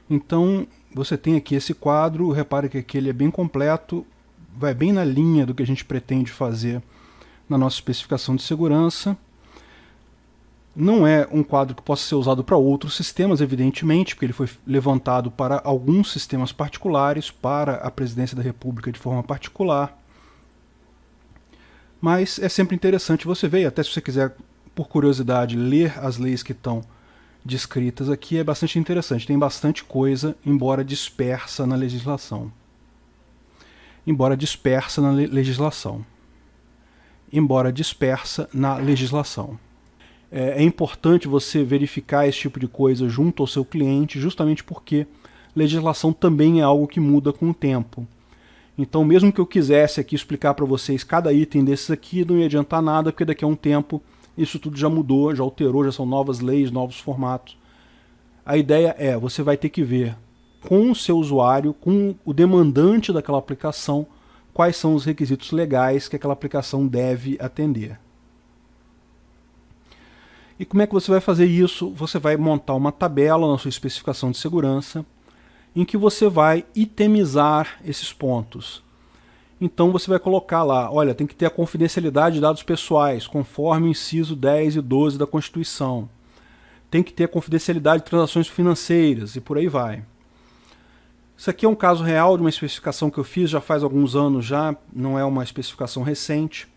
Então, você tem aqui esse quadro, repare que aqui ele é bem completo, vai bem na linha do que a gente pretende fazer na nossa especificação de segurança. Não é um quadro que possa ser usado para outros sistemas, evidentemente, porque ele foi levantado para alguns sistemas particulares, para a Presidência da República de forma particular. Mas é sempre interessante você ver, até se você quiser, por curiosidade, ler as leis que estão descritas aqui, é bastante interessante. Tem bastante coisa, embora dispersa na legislação. Embora dispersa na legislação. É importante você verificar esse tipo de coisa junto ao seu cliente, justamente porque legislação também é algo que muda com o tempo. Então, mesmo que eu quisesse aqui explicar para vocês cada item desses aqui, não ia adiantar nada, porque daqui a um tempo isso tudo já mudou, já alterou, já são novas leis, novos formatos. A ideia é, você vai ter que ver com o seu usuário, com o demandante daquela aplicação, quais são os requisitos legais que aquela aplicação deve atender. E como é que você vai fazer isso? Você vai montar uma tabela na sua especificação de segurança, em que você vai itemizar esses pontos. Então você vai colocar lá, olha, tem que ter a confidencialidade de dados pessoais, conforme o inciso 10 e 12 da Constituição. Tem que ter a confidencialidade de transações financeiras, e por aí vai. Isso aqui é um caso real de uma especificação que eu fiz já faz alguns anos já, não é uma especificação recente,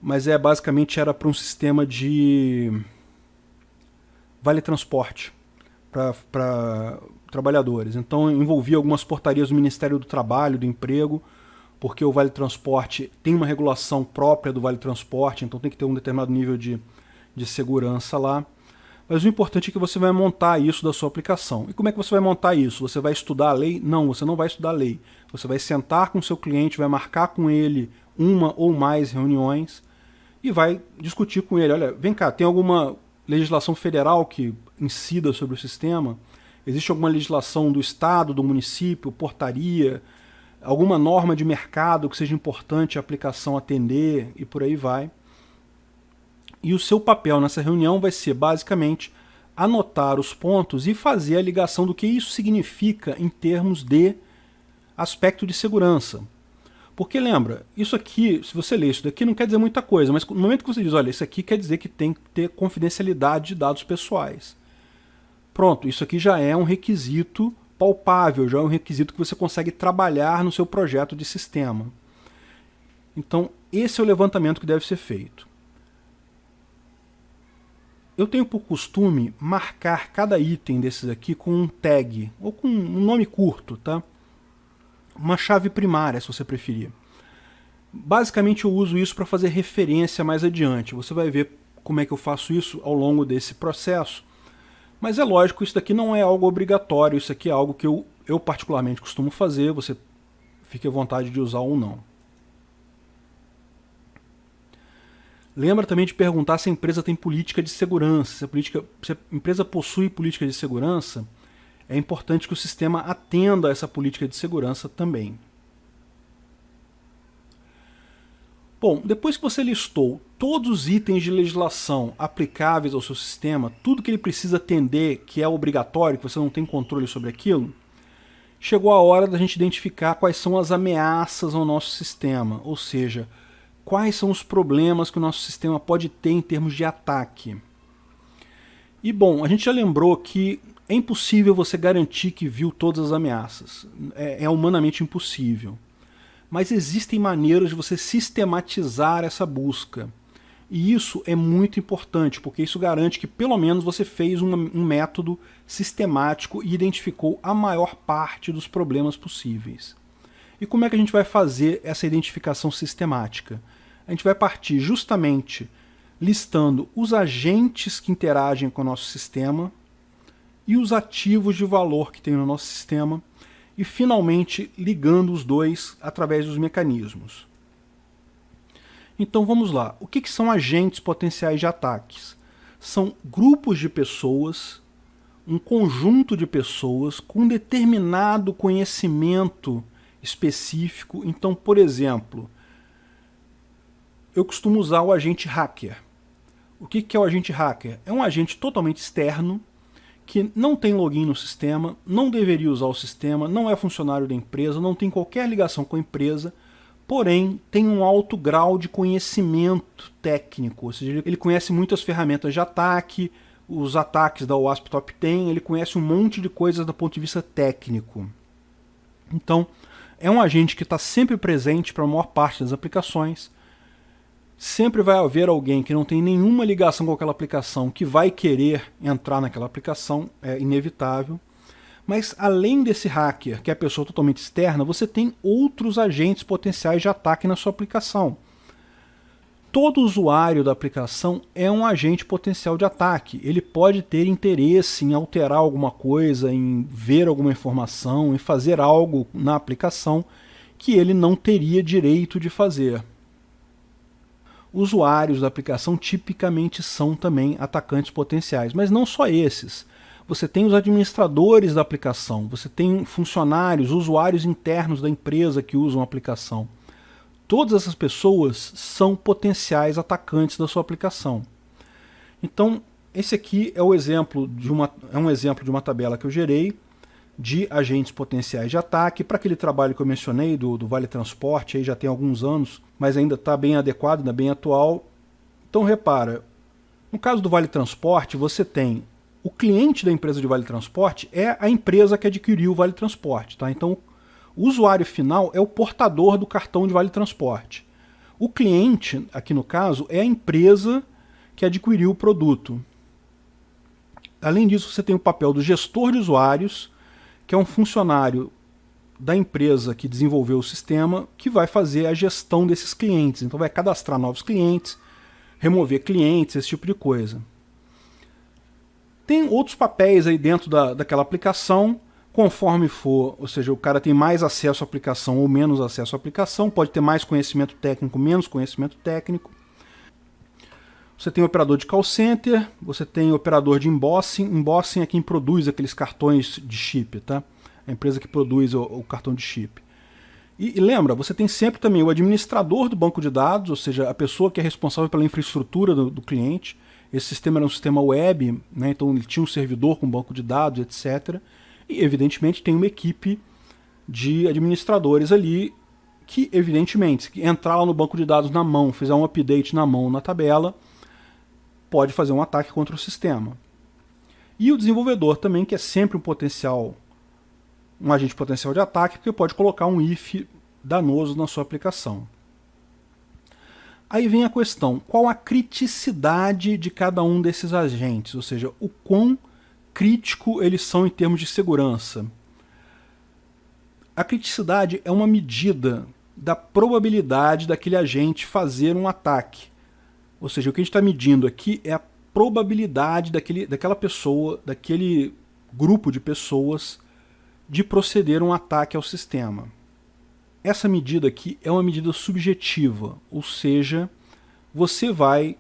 mas basicamente era para um sistema de vale transporte para trabalhadores. Então envolvia algumas portarias do Ministério do Trabalho, do Emprego, porque o Vale Transporte tem uma regulação própria do Vale Transporte, então tem que ter um determinado nível de segurança lá. Mas o importante é que você vai montar isso da sua aplicação. E como é que você vai montar isso? Você vai estudar a lei? Não, você não vai estudar a lei. Você vai sentar com o seu cliente, vai marcar com ele uma ou mais reuniões e vai discutir com ele. Olha, vem cá, tem alguma legislação federal que incida sobre o sistema? Existe alguma legislação do estado, do município, portaria, alguma norma de mercado que seja importante a aplicação atender e por aí vai. E o seu papel nessa reunião vai ser basicamente anotar os pontos e fazer a ligação do que isso significa em termos de aspecto de segurança. Porque lembra, isso aqui, se você ler isso daqui, não quer dizer muita coisa, mas no momento que você diz, olha, isso aqui quer dizer que tem que ter confidencialidade de dados pessoais. Pronto, isso aqui já é um requisito palpável, já é um requisito que você consegue trabalhar no seu projeto de sistema. Então, esse é o levantamento que deve ser feito. eu tenho por costume marcar cada item desses aqui com um tag, ou com um nome curto, tá? Uma chave primária, se você preferir. Basicamente eu uso isso para fazer referência mais adiante. Você vai ver como é que eu faço isso ao longo desse processo. Mas é lógico, isso daqui não é algo obrigatório, isso aqui é algo que eu particularmente costumo fazer, você fique à vontade de usar ou não. Lembra também de perguntar se a empresa tem política de segurança. Se a empresa possui política de segurança, é importante que o sistema atenda a essa política de segurança também. Bom, depois que você listou todos os itens de legislação aplicáveis ao seu sistema, tudo que ele precisa atender, que é obrigatório, que você não tem controle sobre aquilo, chegou a hora da gente identificar quais são as ameaças ao nosso sistema, ou seja, quais são os problemas que o nosso sistema pode ter em termos de ataque. E bom, a gente já lembrou que é impossível você garantir que viu todas as ameaças, é humanamente impossível. Mas existem maneiras de você sistematizar essa busca. E isso é muito importante, porque isso garante que pelo menos você fez um método sistemático e identificou a maior parte dos problemas possíveis. E como é que a gente vai fazer essa identificação sistemática? A gente vai partir justamente listando os agentes que interagem com o nosso sistema e os ativos de valor que tem no nosso sistema, e finalmente ligando os dois através dos mecanismos. Então vamos lá. O que são agentes potenciais de ataques? São grupos de pessoas, um conjunto de pessoas com determinado conhecimento específico. Então, por exemplo, eu costumo usar o agente hacker. O que é o agente hacker? É um agente totalmente externo, que não tem login no sistema, não deveria usar o sistema, não é funcionário da empresa, não tem qualquer ligação com a empresa, porém tem um alto grau de conhecimento técnico, ou seja, ele conhece muitas ferramentas de ataque, os ataques da OWASP Top 10, ele conhece um monte de coisas do ponto de vista técnico. Então, é um agente que está sempre presente para a maior parte das aplicações. Sempre vai haver alguém que não tem nenhuma ligação com aquela aplicação que vai querer entrar naquela aplicação, é inevitável. Mas além desse hacker, que é a pessoa totalmente externa, você tem outros agentes potenciais de ataque na sua aplicação. Todo usuário da aplicação é um agente potencial de ataque. Ele pode ter interesse em alterar alguma coisa, em ver alguma informação, em fazer algo na aplicação que ele não teria direito de fazer. Usuários da aplicação tipicamente são também atacantes potenciais, mas não só esses. Você tem os administradores da aplicação, você tem funcionários, usuários internos da empresa que usam a aplicação. Todas essas pessoas são potenciais atacantes da sua aplicação. Então, esse aqui é um exemplo de uma tabela que eu gerei de agentes potenciais de ataque, para aquele trabalho que eu mencionei do Vale Transporte, aí já tem alguns anos, mas ainda está bem adequado, ainda bem atual. Então repara, no caso do Vale Transporte, você tem o cliente da empresa de Vale Transporte é a empresa que adquiriu o Vale Transporte, tá? Então o usuário final é o portador do cartão de Vale Transporte. O cliente, aqui no caso, é a empresa que adquiriu o produto. Além disso, você tem o papel do gestor de usuários, que é um funcionário da empresa que desenvolveu o sistema, que vai fazer a gestão desses clientes. Então vai cadastrar novos clientes, remover clientes, esse tipo de coisa. Tem outros papéis aí dentro daquela aplicação, conforme for, ou seja, o cara tem mais acesso à aplicação ou menos acesso à aplicação, pode ter mais conhecimento técnico, menos conhecimento técnico. Você tem o operador de call center, você tem o operador de embossing. Embossing é quem produz aqueles cartões de chip, tá? A empresa que produz o cartão de chip. E lembra, você tem sempre também o administrador do banco de dados, ou seja, a pessoa que é responsável pela infraestrutura do cliente. Esse sistema era um sistema web, né? Então ele tinha um servidor com banco de dados, etc. E evidentemente tem uma equipe de administradores ali que, evidentemente, se entrar lá no banco de dados na mão, fizer um update na mão na tabela, pode fazer um ataque contra o sistema. E o desenvolvedor também, que é sempre um agente potencial de ataque, porque pode colocar um if danoso na sua aplicação. Aí vem a questão, qual a criticidade de cada um desses agentes, ou seja, o quão crítico eles são em termos de segurança. A criticidade é uma medida da probabilidade daquele agente fazer um ataque. Ou seja, o que a gente está medindo aqui é a probabilidade daquela pessoa, daquele grupo de pessoas, de proceder um ataque ao sistema. Essa medida aqui é uma medida subjetiva, ou seja, você vai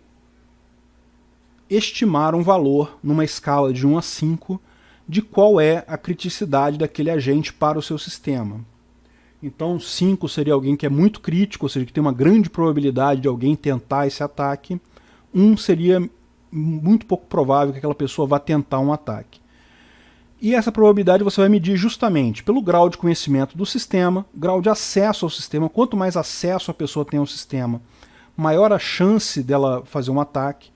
estimar um valor numa escala de 1 a 5 de qual é a criticidade daquele agente para o seu sistema. Então 5 seria alguém que é muito crítico, ou seja, que tem uma grande probabilidade de alguém tentar esse ataque. 1 seria muito pouco provável que aquela pessoa vá tentar um ataque. E essa probabilidade você vai medir justamente pelo grau de conhecimento do sistema, grau de acesso ao sistema. Quanto mais acesso a pessoa tem ao sistema, maior a chance dela fazer um ataque.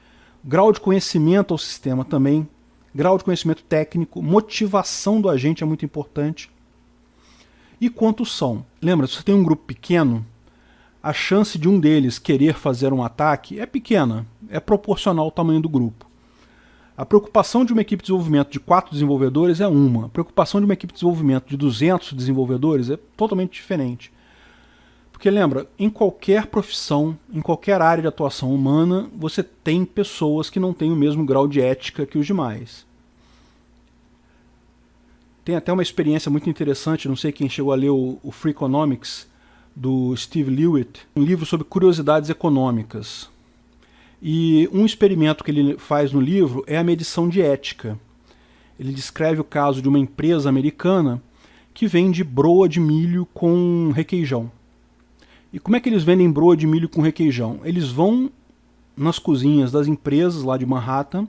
Grau de conhecimento ao sistema também, grau de conhecimento técnico, motivação do agente é muito importante. E quantos são? Lembra, se você tem um grupo pequeno, a chance de um deles querer fazer um ataque é pequena, é proporcional ao tamanho do grupo. A preocupação de uma equipe de desenvolvimento de 4 desenvolvedores é uma. A preocupação de uma equipe de desenvolvimento de 200 desenvolvedores é totalmente diferente. Porque lembra, em qualquer profissão, em qualquer área de atuação humana, você tem pessoas que não têm o mesmo grau de ética que os demais. Tem até uma experiência muito interessante, não sei quem chegou a ler o Free Economics, do Steve Lewitt, um livro sobre curiosidades econômicas. E um experimento que ele faz no livro é a medição de ética. Ele descreve o caso de uma empresa americana que vende broa de milho com requeijão. E como é que eles vendem broa de milho com requeijão? Eles vão nas cozinhas das empresas lá de Manhattan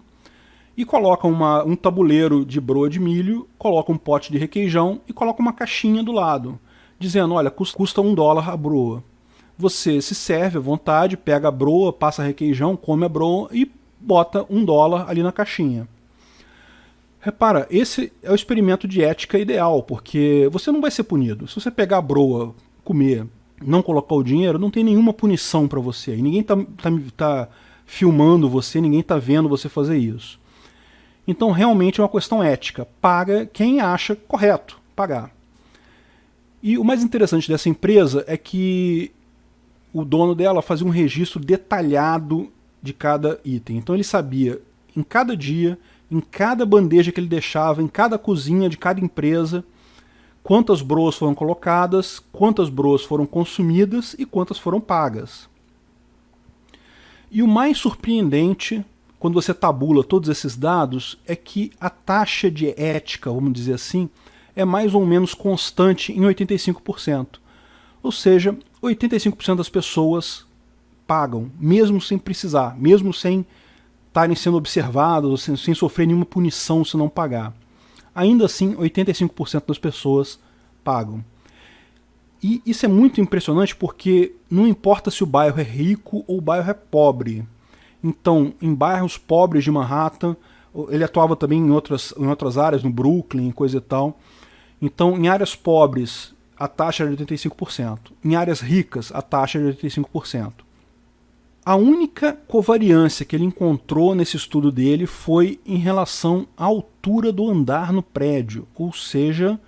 e colocam um tabuleiro de broa de milho, colocam um pote de requeijão e colocam uma caixinha do lado, dizendo, olha, custa $1 a broa. Você se serve à vontade, pega a broa, passa requeijão, come a broa e bota $1 ali na caixinha. Repara, esse é o experimento de ética ideal, porque você não vai ser punido. Se você pegar a broa, comer, não colocar o dinheiro, não tem nenhuma punição para você. E ninguém tá filmando você, ninguém tá vendo você fazer isso. Então realmente é uma questão ética. Paga quem acha correto pagar. E o mais interessante dessa empresa é que o dono dela fazia um registro detalhado de cada item. Então ele sabia, em cada dia, em cada bandeja que ele deixava, em cada cozinha de cada empresa, quantas broas foram colocadas, quantas broas foram consumidas e quantas foram pagas. E o mais surpreendente, quando você tabula todos esses dados, é que a taxa de ética, vamos dizer assim, é mais ou menos constante em 85%. Ou seja, 85% das pessoas pagam, mesmo sem precisar, mesmo sem estarem sendo observadas, ou sem sofrer nenhuma punição se não pagar. Ainda assim, 85% das pessoas pagam. E isso é muito impressionante porque não importa se o bairro é rico ou o bairro é pobre. Então, em bairros pobres de Manhattan, ele atuava também em outras áreas, no Brooklyn, coisa e tal. Então, em áreas pobres, a taxa era de 85%. Em áreas ricas, a taxa era de 85%. A única covariância que ele encontrou nesse estudo dele foi em relação à altura do andar no prédio. Ou seja,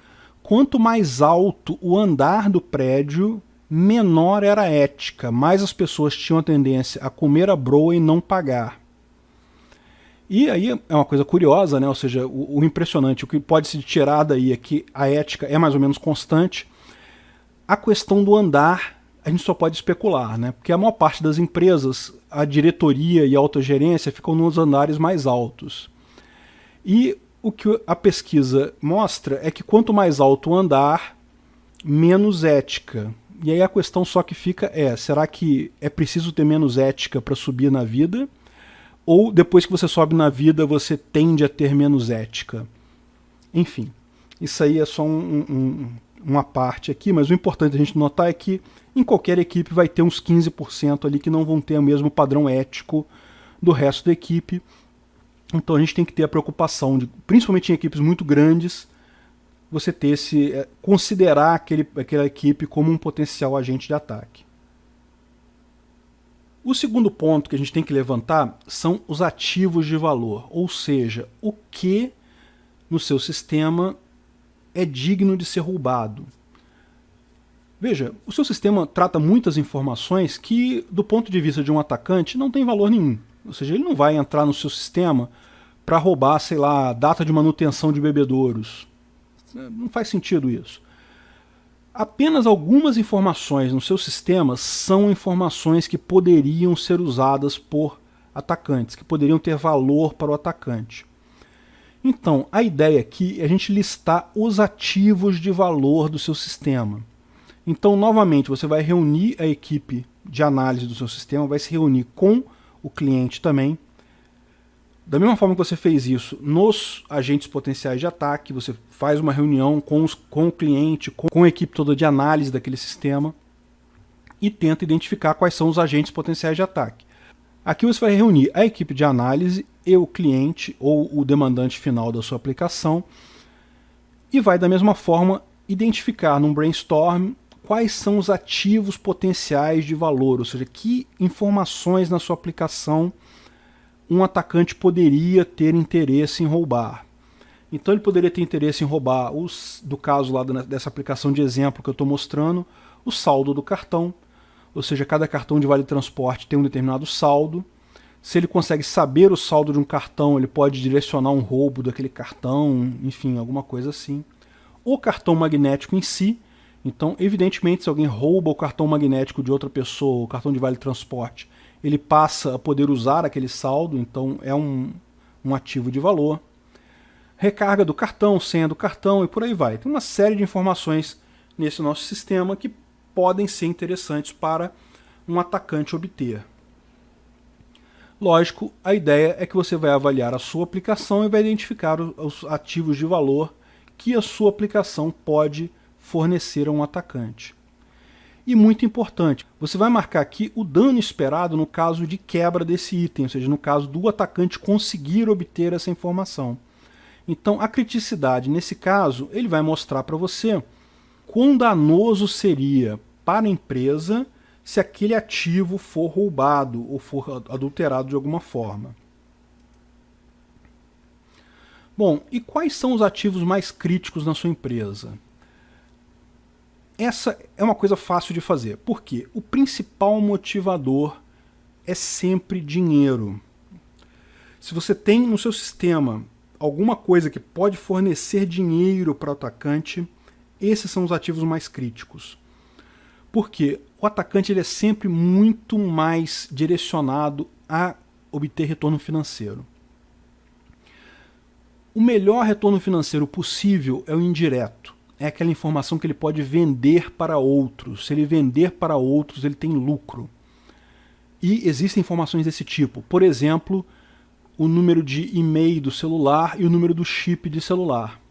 quanto mais alto o andar do prédio, menor era a ética, mais as pessoas tinham a tendência a comer a broa e não pagar. E aí é uma coisa curiosa, né? Ou seja, o impressionante, o que pode se tirar daí é que a ética é mais ou menos constante. A questão do andar, a gente só pode especular, né? Porque a maior parte das empresas, a diretoria e a autogerência ficam nos andares mais altos. E o que a pesquisa mostra é que quanto mais alto o andar, menos ética. E aí a questão só que fica é, será que é preciso ter menos ética para subir na vida? Ou depois que você sobe na vida, você tende a ter menos ética? Enfim, isso aí é só uma parte aqui, mas o importante a gente notar é que em qualquer equipe vai ter uns 15% ali que não vão ter o mesmo padrão ético do resto da equipe. Então a gente tem que ter a preocupação de, principalmente em equipes muito grandes, você ter considerar aquela equipe como um potencial agente de ataque. O segundo ponto que a gente tem que levantar são os ativos de valor, ou seja, o que no seu sistema é digno de ser roubado. Veja, o seu sistema trata muitas informações que, do ponto de vista de um atacante, não tem valor nenhum. Ou seja, ele não vai entrar no seu sistema para roubar, sei lá, data de manutenção de bebedouros. Não faz sentido isso. Apenas algumas informações no seu sistema são informações que poderiam ser usadas por atacantes, que poderiam ter valor para o atacante. Então, a ideia aqui é a gente listar os ativos de valor do seu sistema. Então, novamente, você vai reunir a equipe de análise do seu sistema, vai se reunir com o cliente também. Da mesma forma que você fez isso nos agentes potenciais de ataque, você faz uma reunião com o cliente, com a equipe toda de análise daquele sistema e tenta identificar quais são os agentes potenciais de ataque. Aqui você vai reunir a equipe de análise e o cliente ou o demandante final da sua aplicação e vai da mesma forma identificar num brainstorm quais são os ativos potenciais de valor, ou seja, que informações na sua aplicação um atacante poderia ter interesse em roubar. Então ele poderia ter interesse em roubar, do caso lá dessa aplicação de exemplo que eu estou mostrando, o saldo do cartão, ou seja, cada cartão de vale transporte tem um determinado saldo. Se ele consegue saber o saldo de um cartão, ele pode direcionar um roubo daquele cartão, enfim, alguma coisa assim. O cartão magnético em si, então evidentemente se alguém rouba o cartão magnético de outra pessoa, o cartão de vale transporte, ele passa a poder usar aquele saldo, então é um ativo de valor. Recarga do cartão, senha do cartão e por aí vai. Tem uma série de informações nesse nosso sistema que podem ser interessantes para um atacante obter. Lógico, a ideia é que você vai avaliar a sua aplicação e vai identificar os ativos de valor que a sua aplicação pode fornecer a um atacante. E muito importante, você vai marcar aqui o dano esperado no caso de quebra desse item, ou seja, no caso do atacante conseguir obter essa informação. Então a criticidade, nesse caso, ele vai mostrar para você quão danoso seria para a empresa se aquele ativo for roubado ou for adulterado de alguma forma. Bom, e quais são os ativos mais críticos na sua empresa? Essa é uma coisa fácil de fazer, porque o principal motivador é sempre dinheiro. Se você tem no seu sistema alguma coisa que pode fornecer dinheiro para o atacante, esses são os ativos mais críticos. Porque o atacante ele é sempre muito mais direcionado a obter retorno financeiro. O melhor retorno financeiro possível é o indireto. É aquela informação que ele pode vender para outros. Se ele vender para outros, ele tem lucro. E existem informações desse tipo. Por exemplo, o número de e-mail do celular e o número do chip de celular.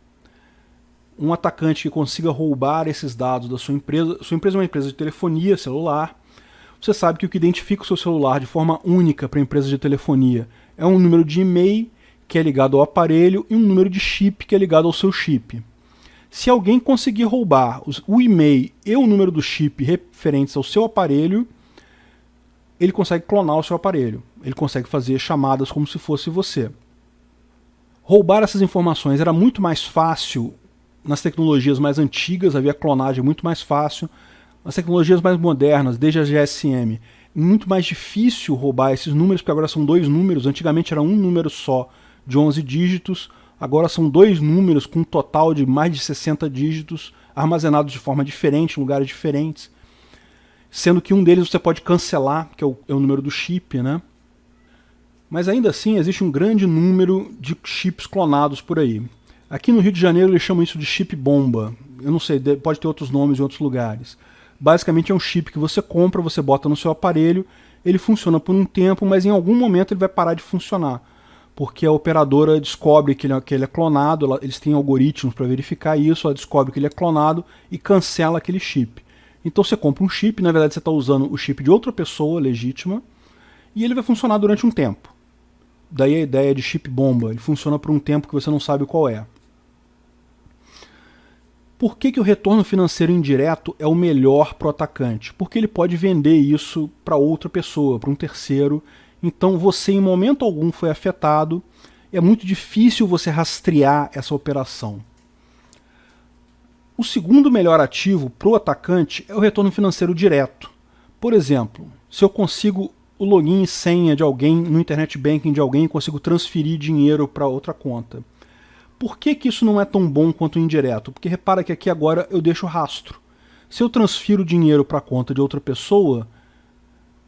Um atacante que consiga roubar esses dados da sua empresa é uma empresa de telefonia celular, você sabe que o que identifica o seu celular de forma única para a empresa de telefonia é um número de e-mail que é ligado ao aparelho e um número de chip que é ligado ao seu chip. Se alguém conseguir roubar o e-mail e o número do chip referentes ao seu aparelho, ele consegue clonar o seu aparelho. Ele consegue fazer chamadas como se fosse você. Roubar essas informações era muito mais fácil nas tecnologias mais antigas, havia clonagem muito mais fácil. Nas tecnologias mais modernas, desde a GSM, muito mais difícil roubar esses números, porque agora são 2 números. Antigamente era um número só de 11 dígitos. Agora são 2 números com um total de mais de 60 dígitos, armazenados de forma diferente, em lugares diferentes. Sendo que um deles você pode cancelar, que é o número do chip, né? Mas ainda assim existe um grande número de chips clonados por aí. Aqui no Rio de Janeiro eles chamam isso de chip bomba. Eu não sei, pode ter outros nomes em outros lugares. Basicamente é um chip que você compra, você bota no seu aparelho, ele funciona por um tempo, mas em algum momento ele vai parar de funcionar. Porque a operadora descobre que ele é clonado, eles têm algoritmos para verificar isso, ela descobre que ele é clonado e cancela aquele chip. Então você compra um chip, na verdade você está usando o chip de outra pessoa legítima, e ele vai funcionar durante um tempo. Daí a ideia de chip bomba, ele funciona por um tempo que você não sabe qual é. Por que o retorno financeiro indireto é o melhor para o atacante? Porque ele pode vender isso para outra pessoa, para um terceiro. Então você em momento algum foi afetado. É muito difícil você rastrear essa operação. O segundo melhor ativo para o atacante é o retorno financeiro direto. Por exemplo, se eu consigo o login e senha de alguém no internet banking de alguém e consigo transferir dinheiro para outra conta. Por que isso não é tão bom quanto o indireto? Porque repara que aqui agora eu deixo rastro. Se eu transfiro dinheiro para a conta de outra pessoa,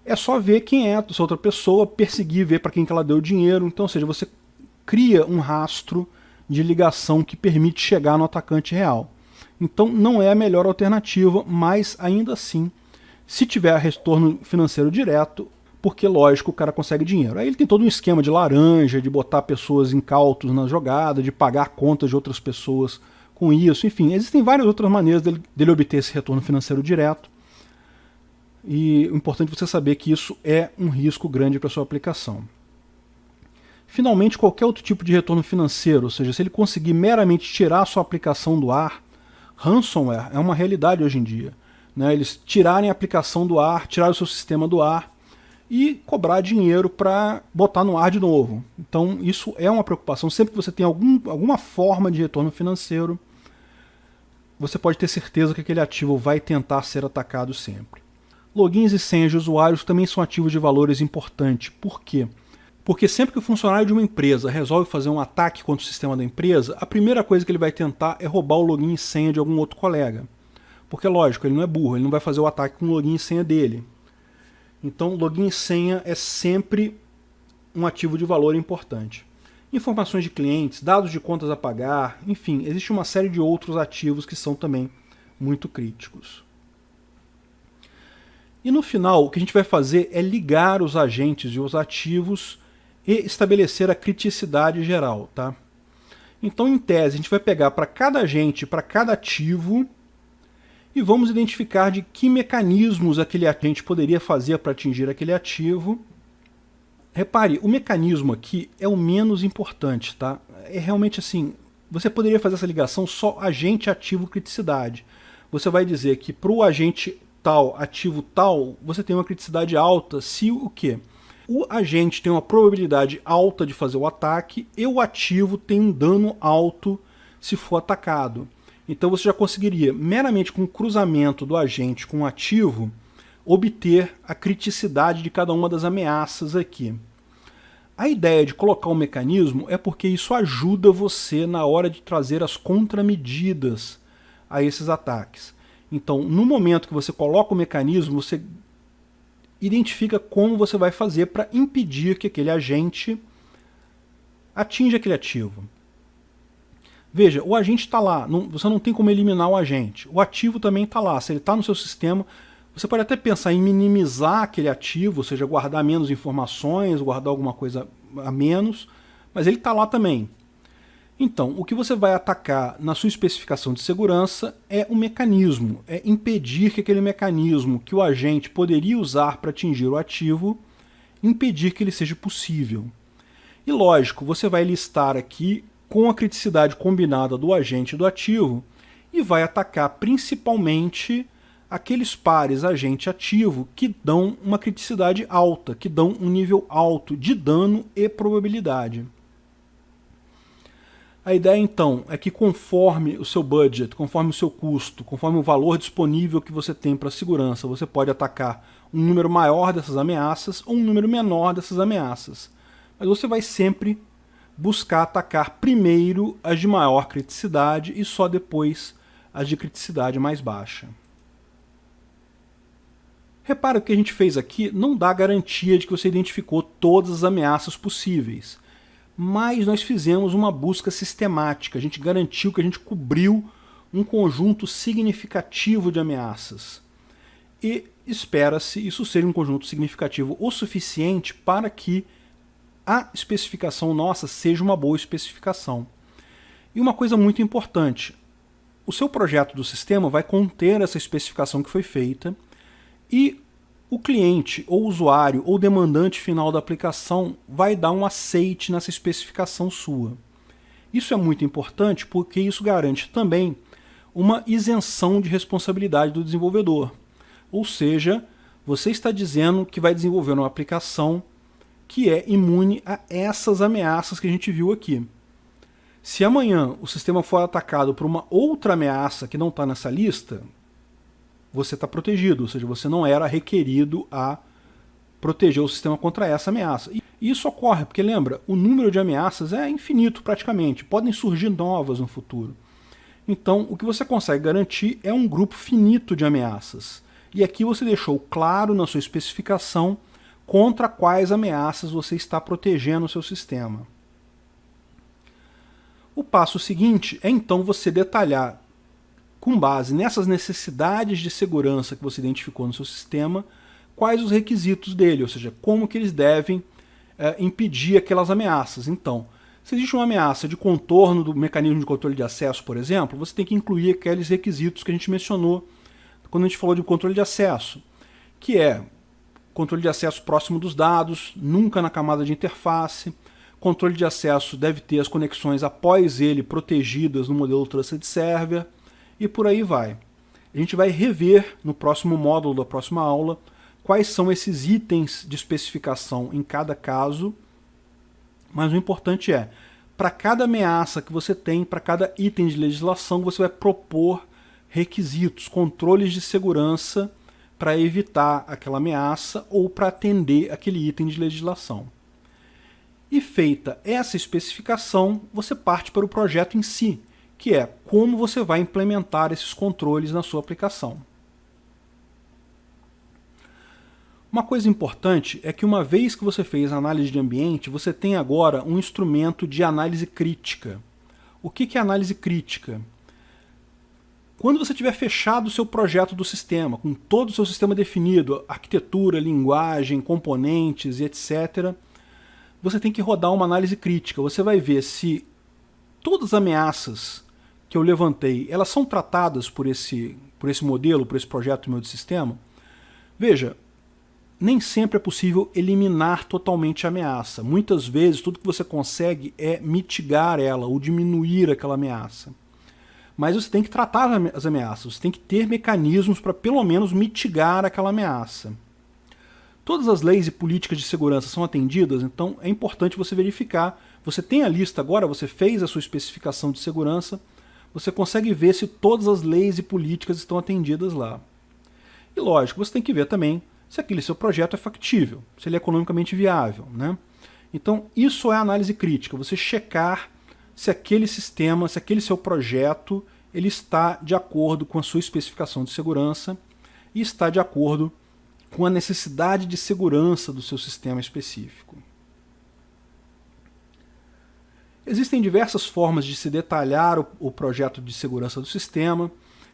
é só ver quem é essa outra pessoa, perseguir, ver para quem que ela deu o dinheiro. Então, ou seja, você cria um rastro de ligação que permite chegar no atacante real. Então não é a melhor alternativa, mas ainda assim, se tiver retorno financeiro direto, porque lógico o cara consegue dinheiro. Aí ele tem todo um esquema de laranja, de botar pessoas incautos na jogada, de pagar contas de outras pessoas com isso, enfim, existem várias outras maneiras dele obter esse retorno financeiro direto. E o importante é você saber que isso é um risco grande para sua aplicação. Finalmente, qualquer outro tipo de retorno financeiro, ou seja, se ele conseguir meramente tirar a sua aplicação do ar, ransomware é uma realidade hoje em dia. Né? Eles tirarem a aplicação do ar, tirar o seu sistema do ar e cobrar dinheiro para botar no ar de novo. Então isso é uma preocupação. Sempre que você tem alguma forma de retorno financeiro, você pode ter certeza que aquele ativo vai tentar ser atacado sempre. Logins e senhas de usuários também são ativos de valores importantes. Por quê? Porque sempre que o funcionário de uma empresa resolve fazer um ataque contra o sistema da empresa, a primeira coisa que ele vai tentar é roubar o login e senha de algum outro colega. Porque, lógico, ele não é burro, ele não vai fazer o ataque com o login e senha dele. Então, login e senha é sempre um ativo de valor importante. Informações de clientes, dados de contas a pagar, enfim, existe uma série de outros ativos que são também muito críticos. E no final, o que a gente vai fazer é ligar os agentes e os ativos e estabelecer a criticidade geral, tá? Então, em tese, a gente vai pegar para cada agente, para cada ativo, e vamos identificar de que mecanismos aquele agente poderia fazer para atingir aquele ativo. Repare, o mecanismo aqui é o menos importante, tá? É realmente assim, você poderia fazer essa ligação só agente, ativo, criticidade. Você vai dizer que para o agente tal, ativo tal, você tem uma criticidade alta se o quê? O agente tem uma probabilidade alta de fazer o ataque e o ativo tem um dano alto se for atacado. Então você já conseguiria, meramente com o cruzamento do agente com o ativo, obter a criticidade de cada uma das ameaças aqui. A ideia de colocar um mecanismo é porque isso ajuda você na hora de trazer as contramedidas a esses ataques. Então, no momento que você coloca o mecanismo, você identifica como você vai fazer para impedir que aquele agente atinja aquele ativo. Veja, o agente está lá, você não tem como eliminar o agente. O ativo também está lá, se ele está no seu sistema, você pode até pensar em minimizar aquele ativo, ou seja, guardar menos informações, guardar alguma coisa a menos, mas ele está lá também. Então, o que você vai atacar na sua especificação de segurança é o mecanismo, é impedir que aquele mecanismo que o agente poderia usar para atingir o ativo, impedir que ele seja possível. E lógico, você vai listar aqui com a criticidade combinada do agente e do ativo e vai atacar principalmente aqueles pares agente-ativo que dão uma criticidade alta, que dão um nível alto de dano e probabilidade. A ideia então é que conforme o seu budget, conforme o seu custo, conforme o valor disponível que você tem para segurança, você pode atacar um número maior dessas ameaças ou um número menor dessas ameaças. Mas você vai sempre buscar atacar primeiro as de maior criticidade e só depois as de criticidade mais baixa. Repara que o que a gente fez aqui não dá garantia de que você identificou todas as ameaças possíveis. Mas nós fizemos uma busca sistemática, a gente garantiu que a gente cobriu um conjunto significativo de ameaças. E espera-se isso ser um conjunto significativo o suficiente para que a especificação nossa seja uma boa especificação. E uma coisa muito importante, o seu projeto do sistema vai conter essa especificação que foi feita e o cliente, ou usuário, ou demandante final da aplicação vai dar um aceite nessa especificação sua. Isso é muito importante porque isso garante também uma isenção de responsabilidade do desenvolvedor. Ou seja, você está dizendo que vai desenvolver uma aplicação que é imune a essas ameaças que a gente viu aqui. Se amanhã o sistema for atacado por uma outra ameaça que não está nessa lista, você está protegido, ou seja, você não era requerido a proteger o sistema contra essa ameaça. E isso ocorre porque, lembra, o número de ameaças é infinito praticamente, podem surgir novas no futuro. Então, o que você consegue garantir é um grupo finito de ameaças. E aqui você deixou claro na sua especificação contra quais ameaças você está protegendo o seu sistema. O passo seguinte é então você detalhar, com base nessas necessidades de segurança que você identificou no seu sistema, quais os requisitos dele, ou seja, como que eles devem impedir aquelas ameaças. Então, se existe uma ameaça de contorno do mecanismo de controle de acesso, por exemplo, você tem que incluir aqueles requisitos que a gente mencionou quando a gente falou de controle de acesso, que é controle de acesso próximo dos dados, nunca na camada de interface. Controle de acesso deve ter as conexões após ele protegidas no modelo Trusted Server, e por aí vai. A gente vai rever no próximo módulo da próxima aula quais são esses itens de especificação em cada caso, mas o importante é, para cada ameaça que você tem, para cada item de legislação, você vai propor requisitos, controles de segurança para evitar aquela ameaça ou para atender aquele item de legislação. E feita essa especificação, você parte para o projeto em si, que é como você vai implementar esses controles na sua aplicação. Uma coisa importante é que uma vez que você fez a análise de ambiente, você tem agora um instrumento de análise crítica. O que é análise crítica? Quando você tiver fechado o seu projeto do sistema, com todo o seu sistema definido, arquitetura, linguagem, componentes e etc., você tem que rodar uma análise crítica. Você vai ver se todas as ameaças que eu levantei, elas são tratadas por esse modelo, por esse projeto meu de sistema. Veja, nem sempre é possível eliminar totalmente a ameaça. Muitas vezes, tudo que você consegue é mitigar ela, ou diminuir aquela ameaça. Mas você tem que tratar as ameaças, você tem que ter mecanismos para pelo menos mitigar aquela ameaça. Todas as leis e políticas de segurança são atendidas, então é importante você verificar. Você tem a lista agora, você fez a sua especificação de segurança, você consegue ver se todas as leis e políticas estão atendidas lá. E lógico, você tem que ver também se aquele seu projeto é factível, se ele é economicamente viável, né? Então isso é análise crítica, você checar se aquele sistema, se aquele seu projeto, ele está de acordo com a sua especificação de segurança e está de acordo com a necessidade de segurança do seu sistema específico. Existem diversas formas de se detalhar o projeto de segurança do sistema,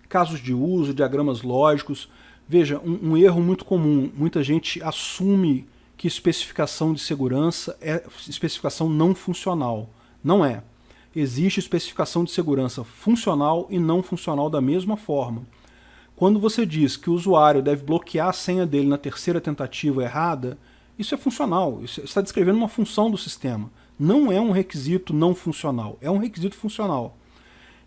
casos de uso, diagramas lógicos. Veja, um erro muito comum, muita gente assume que especificação de segurança é especificação não funcional. Não é. Existe especificação de segurança funcional e não funcional da mesma forma. Quando você diz que o usuário deve bloquear a senha dele na terceira tentativa errada, isso é funcional, isso está descrevendo uma função do sistema. Não é um requisito não funcional, é um requisito funcional.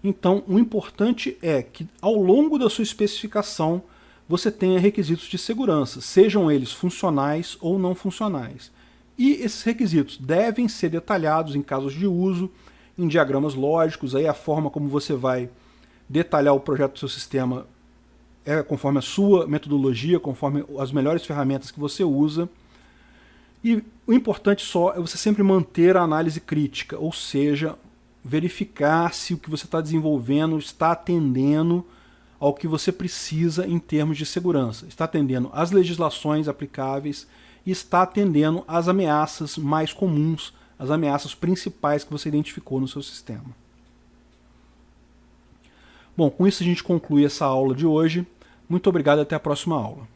Então, o importante é que ao longo da sua especificação você tenha requisitos de segurança, sejam eles funcionais ou não funcionais. E esses requisitos devem ser detalhados em casos de uso, em diagramas lógicos, aí a forma como você vai detalhar o projeto do seu sistema é conforme a sua metodologia, conforme as melhores ferramentas que você usa. E o importante só é você sempre manter a análise crítica, ou seja, verificar se o que você está desenvolvendo está atendendo ao que você precisa em termos de segurança. Está atendendo às legislações aplicáveis e está atendendo às ameaças mais comuns, as ameaças principais que você identificou no seu sistema. Bom, com isso a gente conclui essa aula de hoje. Muito obrigado e até a próxima aula.